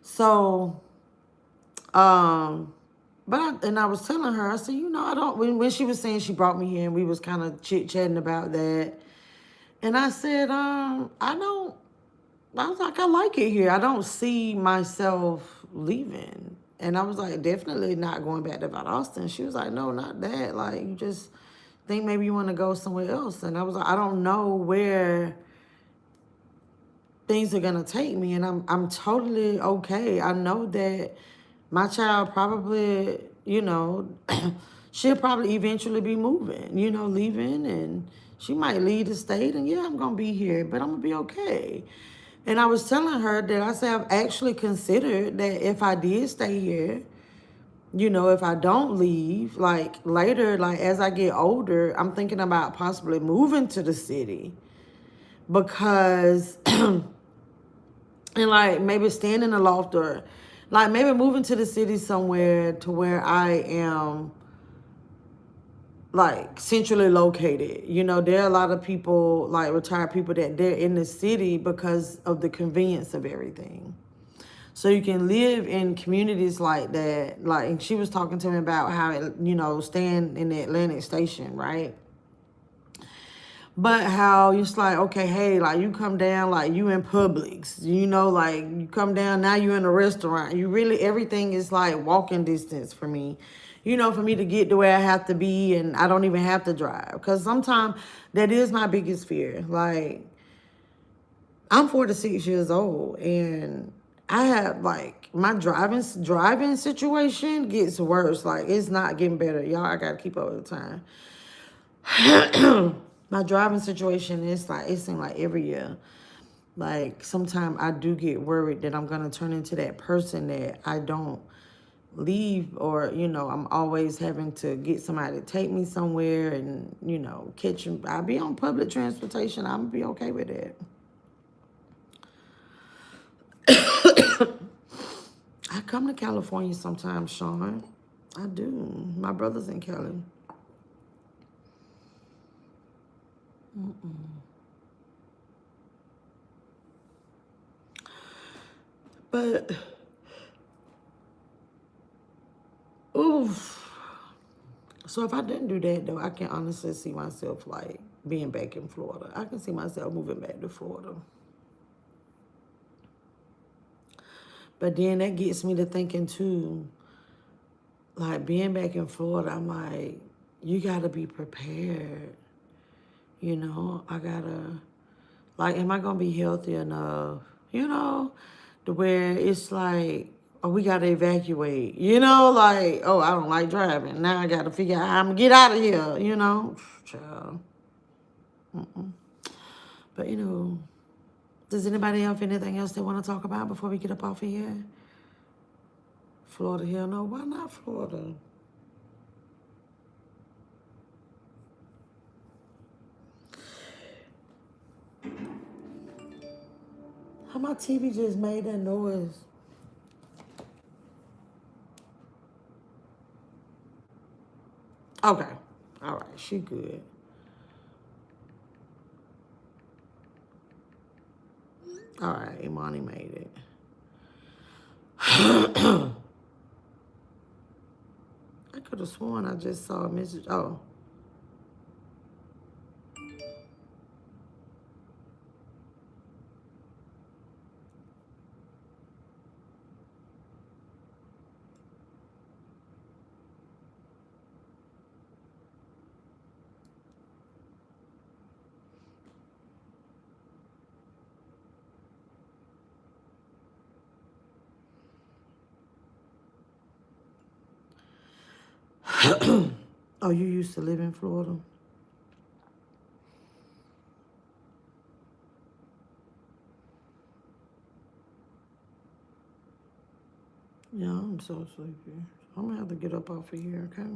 So, and I was telling her, I said, you know, I don't, when she was saying she brought me here and we was kind of chit-chatting about that. And I said, I was like, I like it here. I don't see myself leaving. And I was like, definitely not going back to Valdosta. She was like, no, not that. Like, you just think maybe you want to go somewhere else. And I was like, I don't know where things are gonna take me, and I'm totally okay. I know that my child probably, you know, she'll probably eventually be moving, you know, leaving, and she might leave the state, and yeah, I'm gonna be here, but I'm gonna be okay. And I was telling her that I said I've actually considered that if I did stay here, you know, if I don't leave, like later, like as I get older, I'm thinking about possibly moving to the city because and like maybe staying in a loft or like maybe moving to the city somewhere to where I am like centrally located. You know, there are a lot of people, like retired people, that they're in the city because of the convenience of everything. So you can live in communities like that. Like, and she was talking to me about how, staying in the Atlantic Station, right? But how it's like, okay, hey, like you come down, like you in Publix, like you come down, now you in a restaurant. You really, everything is like walking distance for me, for me to get to where I have to be, and I don't even have to drive. Because sometimes that is my biggest fear. Like, I'm 46 years old, and I have like my driving situation gets worse. Like, it's not getting better. Y'all, I gotta keep up with the time. My driving situation is like, it seems like every year, like sometimes I do get worried that I'm gonna turn into that person that I don't leave, or I'm always having to get somebody to take me somewhere, and catch them. I'll be on public transportation. I'm gonna be okay with that. I come to California sometimes, Sean. I do. My brother's in Cali. But, oof. So if I didn't do that, though, I can honestly see myself, like, being back in Florida. I can see myself moving back to Florida. But then that gets me to thinking, too, like, being back in Florida, I'm like, you got to be prepared. I got to, like, am I going to be healthy enough, to where it's like, oh, we got to evacuate, like, oh, I don't like driving. Now I got to figure out how I'm going to get out of here, Child. But, does anybody have anything else they want to talk about before we get up off of here? Florida, hell no. Why not Florida? How my TV just made that noise? Okay. All right. She good. All right. Imani made it. I could have sworn I just saw a message. Oh. Oh, you used to live in Florida? Yeah, I'm so sleepy. I'm gonna have to get up off of here, okay?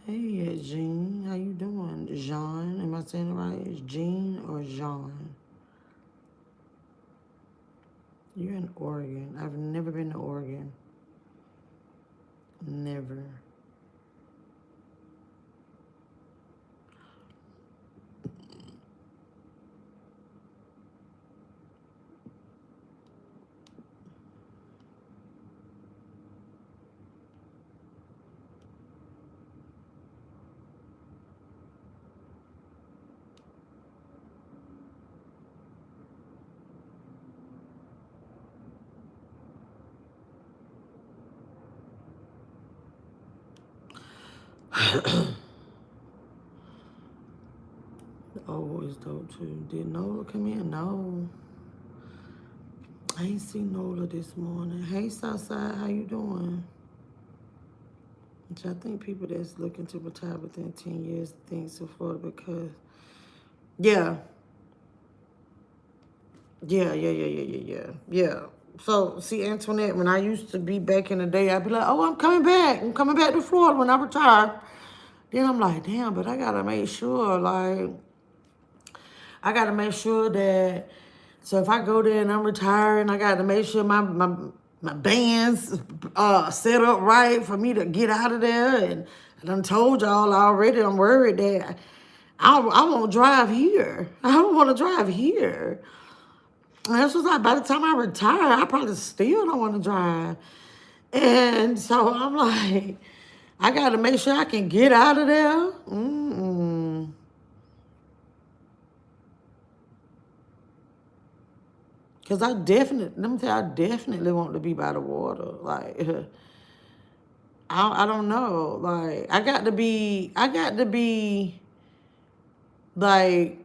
Hey, Jean, how you doing? Jean, am I saying it right? Is Jean or Jean? You're in Oregon. I've never been to Oregon. Never. Oh, it's dope too. Did Nola come in? No. I ain't seen Nola this morning. Hey, Southside, how you doing? Which I think people that's looking to retire within 10 years thinks of Florida because, yeah. Yeah. So, see, Antoinette, when I used to be back in the day, I'd be like, oh, I'm coming back. I'm coming back to Florida when I retire. Then I'm like, damn, but I got to make sure, like, I got to make sure that, so if I go there and I'm retiring, I got to make sure my band's set up right for me to get out of there. And I done told y'all already, I'm worried that I won't drive here. I don't want to drive here. And this was like, by the time I retire, I probably still don't want to drive. And so I'm like, I got to make sure I can get out of there. Mm-mm. Because let me tell you, I definitely want to be by the water. Like, I don't know. Like, I got to be, like,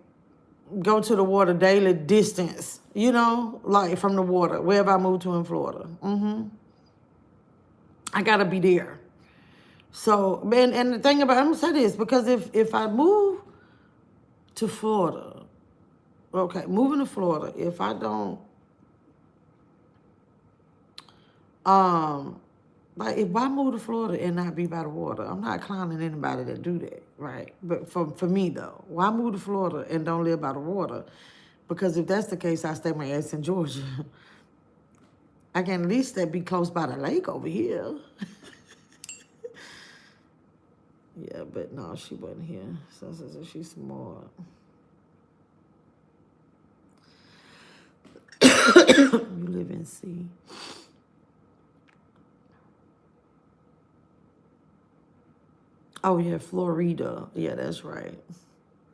go to the water daily distance, you know, like from the water, wherever I move to in Florida. I got to be there. So, and the thing about, I'm going to say this, because if I move to Florida, okay, moving to Florida, if I don't, like, if I move to Florida and not be by the water, I'm not clowning anybody that do that, right? But for me, though, why move to Florida and don't live by the water? Because if that's the case, I stay my ass in Georgia. I can at least be close by the lake over here. Yeah, but no, she wasn't here. So she's smart. You live in C. Oh yeah, Florida. Yeah, that's right.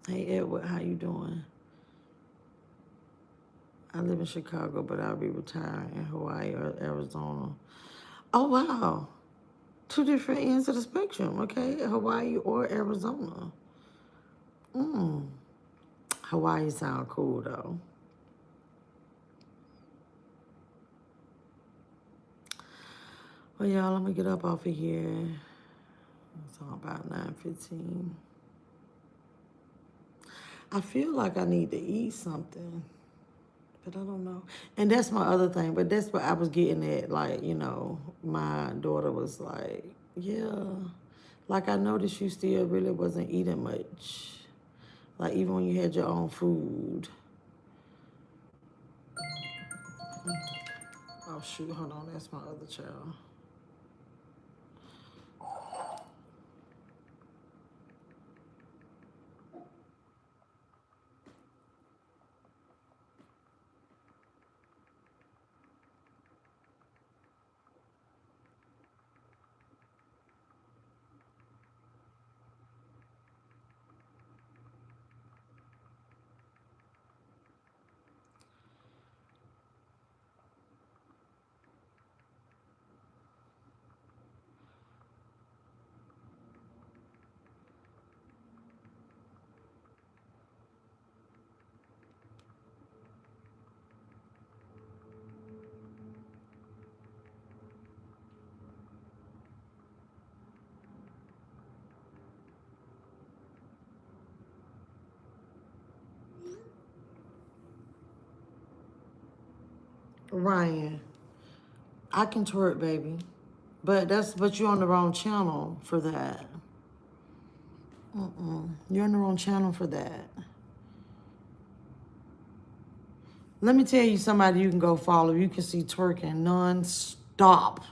Hey Edward, how you doing? I live in Chicago, but I'll be retired in Hawaii or Arizona. Oh wow. Two different ends of the spectrum, okay? Hawaii or Arizona. Hawaii sound cool though. Well, y'all, let me get up off of here. It's all about 9:15. I feel like I need to eat something, but I don't know. And that's my other thing, but that's what I was getting at. Like, you know, my daughter was like, yeah, like I noticed you still really wasn't eating much. Like, even when you had your own food. Oh, shoot, hold on, that's my other child. Ryan, I can twerk, baby. But you're on the wrong channel for that. You're on the wrong channel for that. Let me tell you somebody you can go follow. You can see twerking non-stop.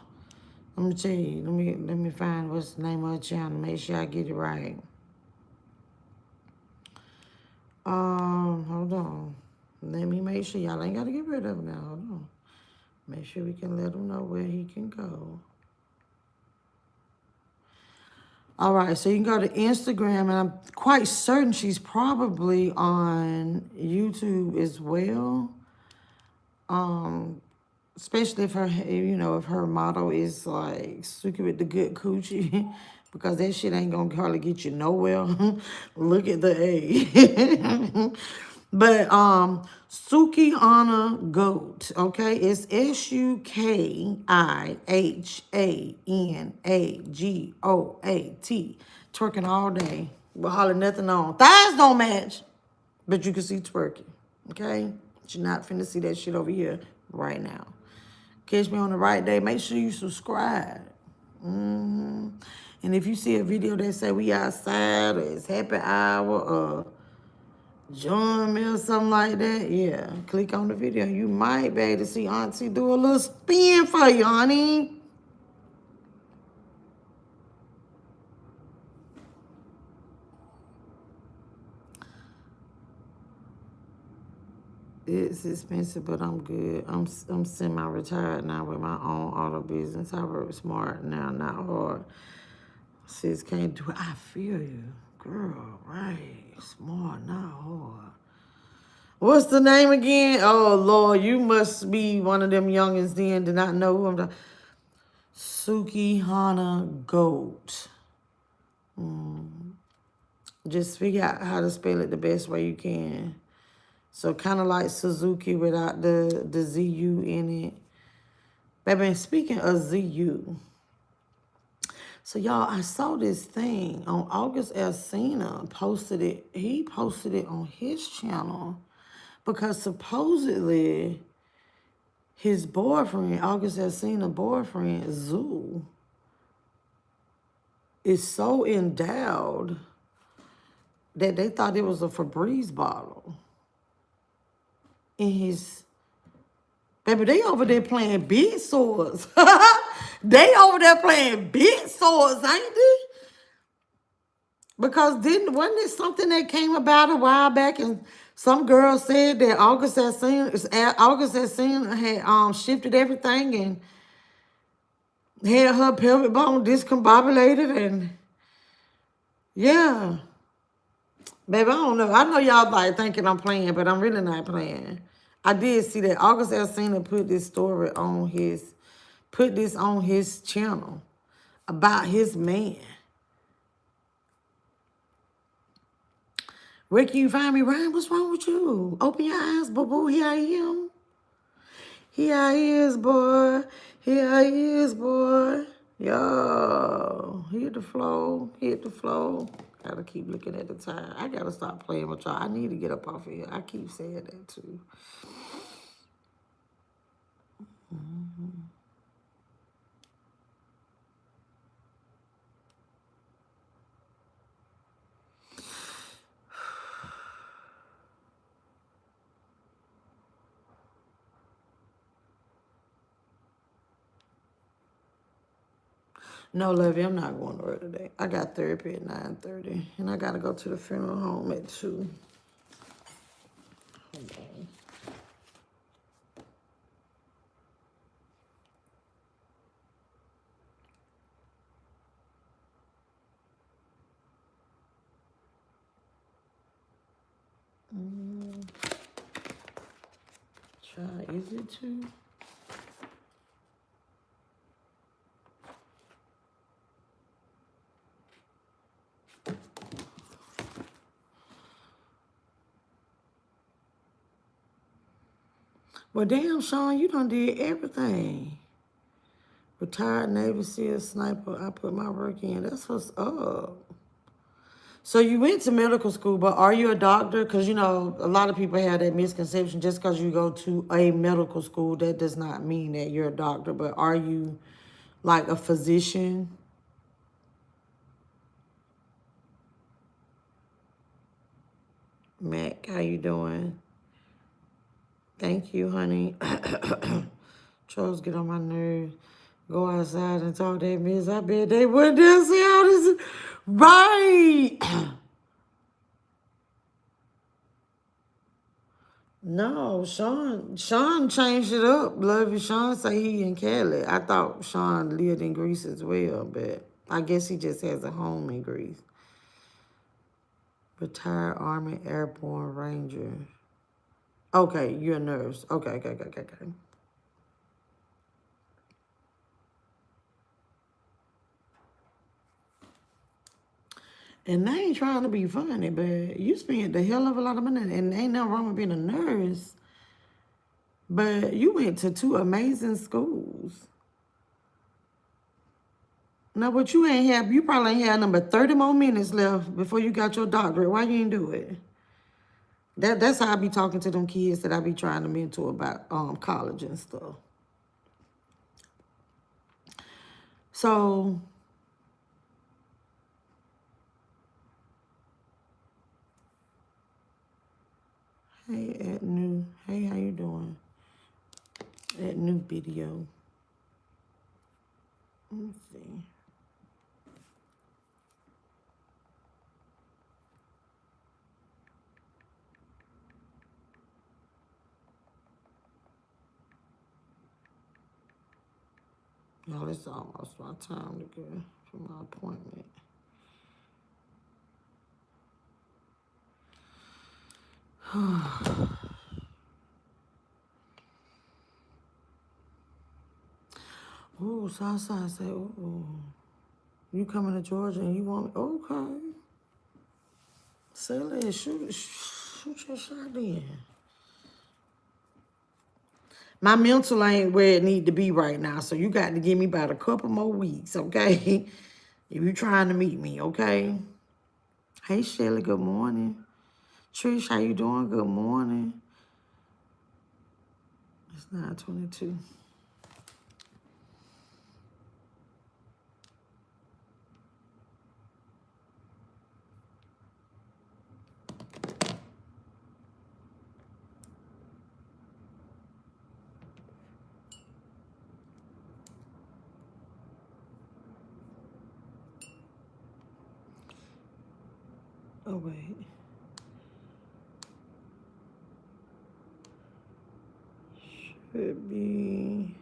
Let me tell you. Let me find what's the name of the channel. Make sure I get it right. Hold on. Let me make sure y'all ain't gotta get rid of it now. Hold on. Make sure we can let him know where he can go. All right, so you can go to Instagram, and I'm quite certain she's probably on YouTube as well. Especially if her, you know, if her motto is like Suki with the good coochie, because that shit ain't gonna hardly get you nowhere. Look at the A. But Suki Anna Goat, okay? It's SUKIHANAGOAT. Twerking all day. But hardly nothing on. Thighs don't match, but you can see twerking, okay? But you're not finna see that shit over here right now. Catch me on the right day. Make sure you subscribe. And if you see a video that say we outside or it's happy hour or join me or something like that, yeah, click on the video. You might be able to see Auntie do a little spin for you, honey. It's expensive, but I'm good. I'm semi-retired now with my own auto business. I work smart now, not hard. Sis can't do it. I feel you, girl. Right, smart, not hard. What's the name again? Oh Lord, you must be one of them youngins then. Did not know who I'm talking. Suki Hana Goat. Just figure out how to spell it the best way you can. So kind of like Suzuki without the ZU in it. Baby, speaking of ZU. So y'all, I saw this thing on August Alsina posted it. He posted it on his channel because supposedly his boyfriend, August Alsina boyfriend, Zoo, is so endowed that they thought it was a Febreze bottle in his. Baby, they over there playing big swords. They over there playing big swords, ain't they? Because wasn't it something that came about a while back, and some girl said that August Alsina had shifted everything and had her pelvic bone discombobulated, and yeah. Baby, I don't know. I know y'all like thinking I'm playing, but I'm really not playing. I did see that August Alsina put this story on his channel about his man. Where can you find me, Ryan? What's wrong with you? Open your eyes, boo-boo. Here I am. Here I is, boy. Here I is, boy. Yo, hit the flow. Hit the flow. Gotta keep looking at the time. I gotta stop playing with y'all. I need to get up off of here. I keep saying that too. No, Lovey, I'm not going to work today. I got therapy at 9:30, and I gotta go to the funeral home at 2. Hold on. Try, is it 2? Well, damn, Sean, you done did everything. Retired Navy SEAL sniper. I put my work in. That's what's up. So you went to medical school, but are you a doctor? Because, you know, a lot of people have that misconception. Just because you go to a medical school, that does not mean that you're a doctor. But are you like a physician? Mac, how you doing? Thank you, honey. Trolls get on my nerves. Go outside and talk that mess. I bet they wouldn't dare say how this is. Right. No, Sean changed it up. Love you. Sean say he in Cali. I thought Sean lived in Greece as well, but I guess he just has a home in Greece. Retired Army Airborne Ranger. Okay, you're a nurse. Okay. And I ain't trying to be funny, but you spent the hell of a lot of money, and ain't nothing wrong with being a nurse. But you went to 2 amazing schools. Now, what you probably ain't had number 30 more minutes left before you got your doctorate. Why you ain't do it? That's how I be talking to them kids that I be trying to mentor about college and stuff. So, hey, how you doing? That new video. Let me see. Y'all, it's almost my time to go for my appointment. Ooh, Southside say, ooh, you coming to Georgia and you want me? Okay. Say, let's shoot your shot then. My mental ain't where it need to be right now, so you got to give me about a couple more weeks, okay? If you trying to meet me, okay? Hey, Shelly, good morning. Trish, how you doing? Good morning. It's 9:22. Oh, wait. Should be...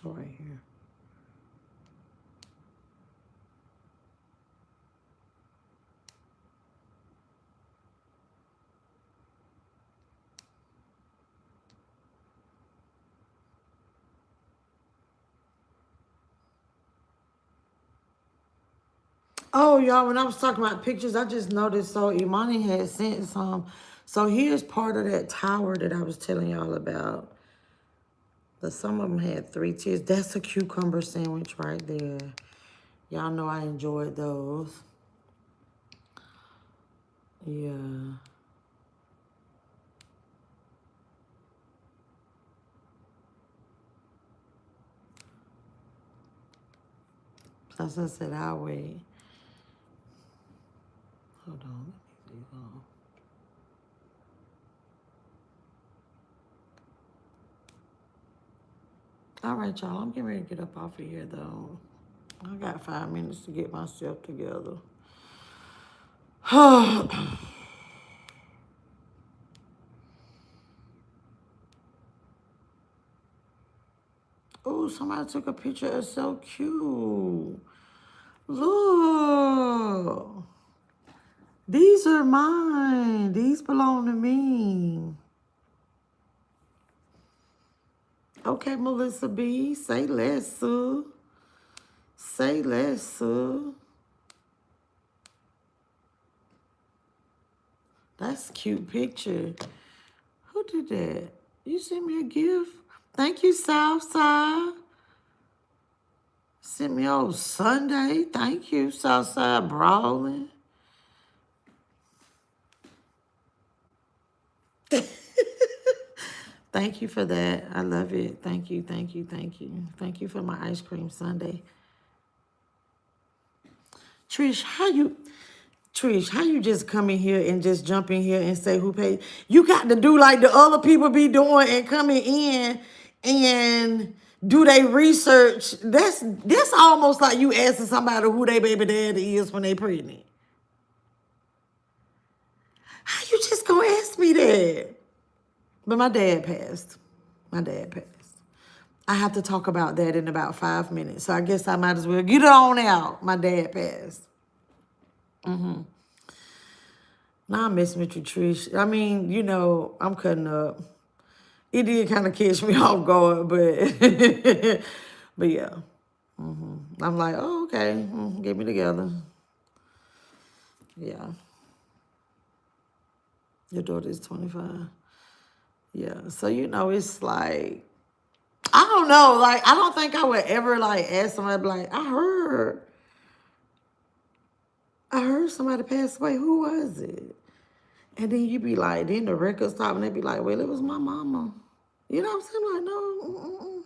Oh, right here. Oh, y'all, when I was talking about pictures, I just noticed, so Imani had sent some. So here's part of that tower that I was telling y'all about. But some of them had 3 tiers. That's a cucumber sandwich right there. Y'all know I enjoyed those. Yeah. As I said, I'll wait. Hold on. Let me see. All right, y'all. I'm getting ready to get up off of here, though. I got 5 minutes to get myself together. Oh, somebody took a picture. It's so cute. Look. These are mine. These belong to me. Okay, MeLissaB, say less, sir. Say less, sir. That's a cute picture. Who did that? You sent me a gift? Thank you, Southside. Sent me on Sunday. Thank you, Southside Brawling. Thank you for that. I love it. Thank you, thank you, thank you. Thank you for my ice cream sundae. Trish, how you just come in here and just jump in here and say who paid? You got to do like the other people be doing and coming in and do they research. That's almost like you asking somebody who they baby daddy is when they pregnant. How you just gonna ask me that? But my dad passed. My dad passed. I have to talk about that in about 5 minutes. So I guess I might as well get it on out. My dad passed. Now I'm messing with you, Trish. I mean, you know, I'm cutting up. It did kind of catch me off guard, but but yeah. I'm like, oh, okay. Get me together. Yeah. Your daughter is 25. Yeah. So, you know, it's like, I don't know. Like, I don't think I would ever, like, ask somebody, like, I heard somebody pass away. Who was it? And then you be like, then the record stop and they be like, well, it was my mama. You know what I'm saying? Like, no.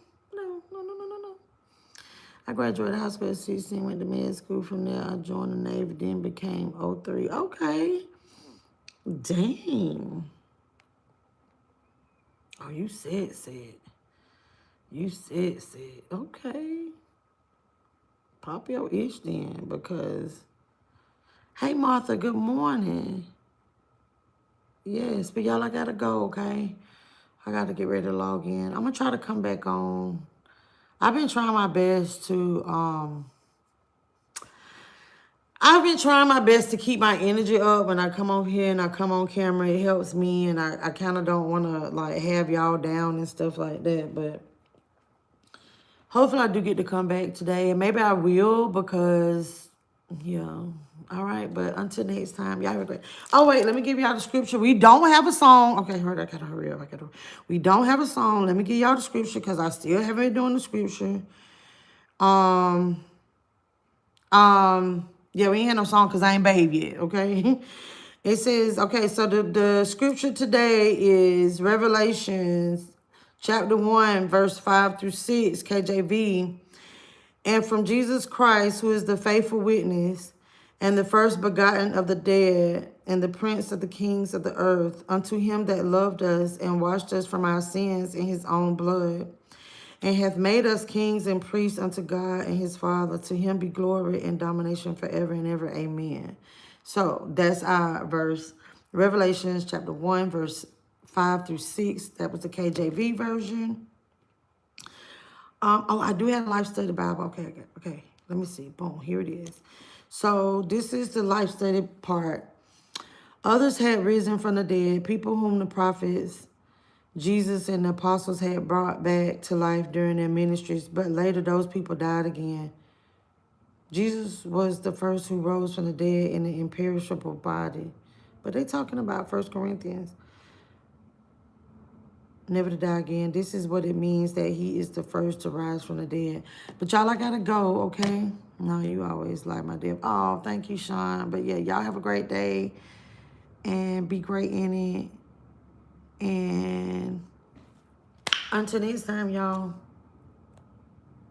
I graduated high school at 16, went to med school. From there, I joined the Navy, then became 03. Okay. Dang. Oh, you said. You said. Okay. Pop your itch then, because... Hey, Martha, good morning. Yes, but y'all, I gotta go, okay? I gotta get ready to log in. I'm gonna try to come back on. I've been trying my best to, keep my energy up when I come over here and I come on camera. It helps me, and I kind of don't want to, like, have y'all down and stuff like that, but hopefully I do get to come back today, and maybe I will, because, yeah. All right, but until next time, y'all have a great... Oh, wait, let me give y'all the scripture. We don't have a song. Okay, I gotta hurry up. We don't have a song. Let me give y'all the scripture, because I still haven't been doing the scripture. Yeah, we ain't had no song because I ain't babe yet, okay? It says, okay, so the scripture today is Revelations chapter 1, verse 5 through 6, KJV. And from Jesus Christ, who is the faithful witness, and the first begotten of the dead, and the prince of the kings of the earth, unto him that loved us and washed us from our sins in his own blood, and hath made us kings and priests unto God and his Father. To him be glory and domination forever and ever. Amen. So that's our verse. Revelations chapter 1, verse 5 through 6. That was the KJV version. Oh, I do have a life study Bible. Okay. Let me see. Boom, here it is. So this is the life study part. Others had risen from the dead, people whom the prophets, Jesus and the apostles had brought back to life during their ministries, but later those people died again. Jesus was the first who rose from the dead in an imperishable body. But they talking about 1 Corinthians. Never to die again. This is what it means that he is the first to rise from the dead. But y'all, I gotta go, okay? No, you always like my dear. Oh, thank you, Sean. But yeah, y'all have a great day and be great in it. And until next time, y'all.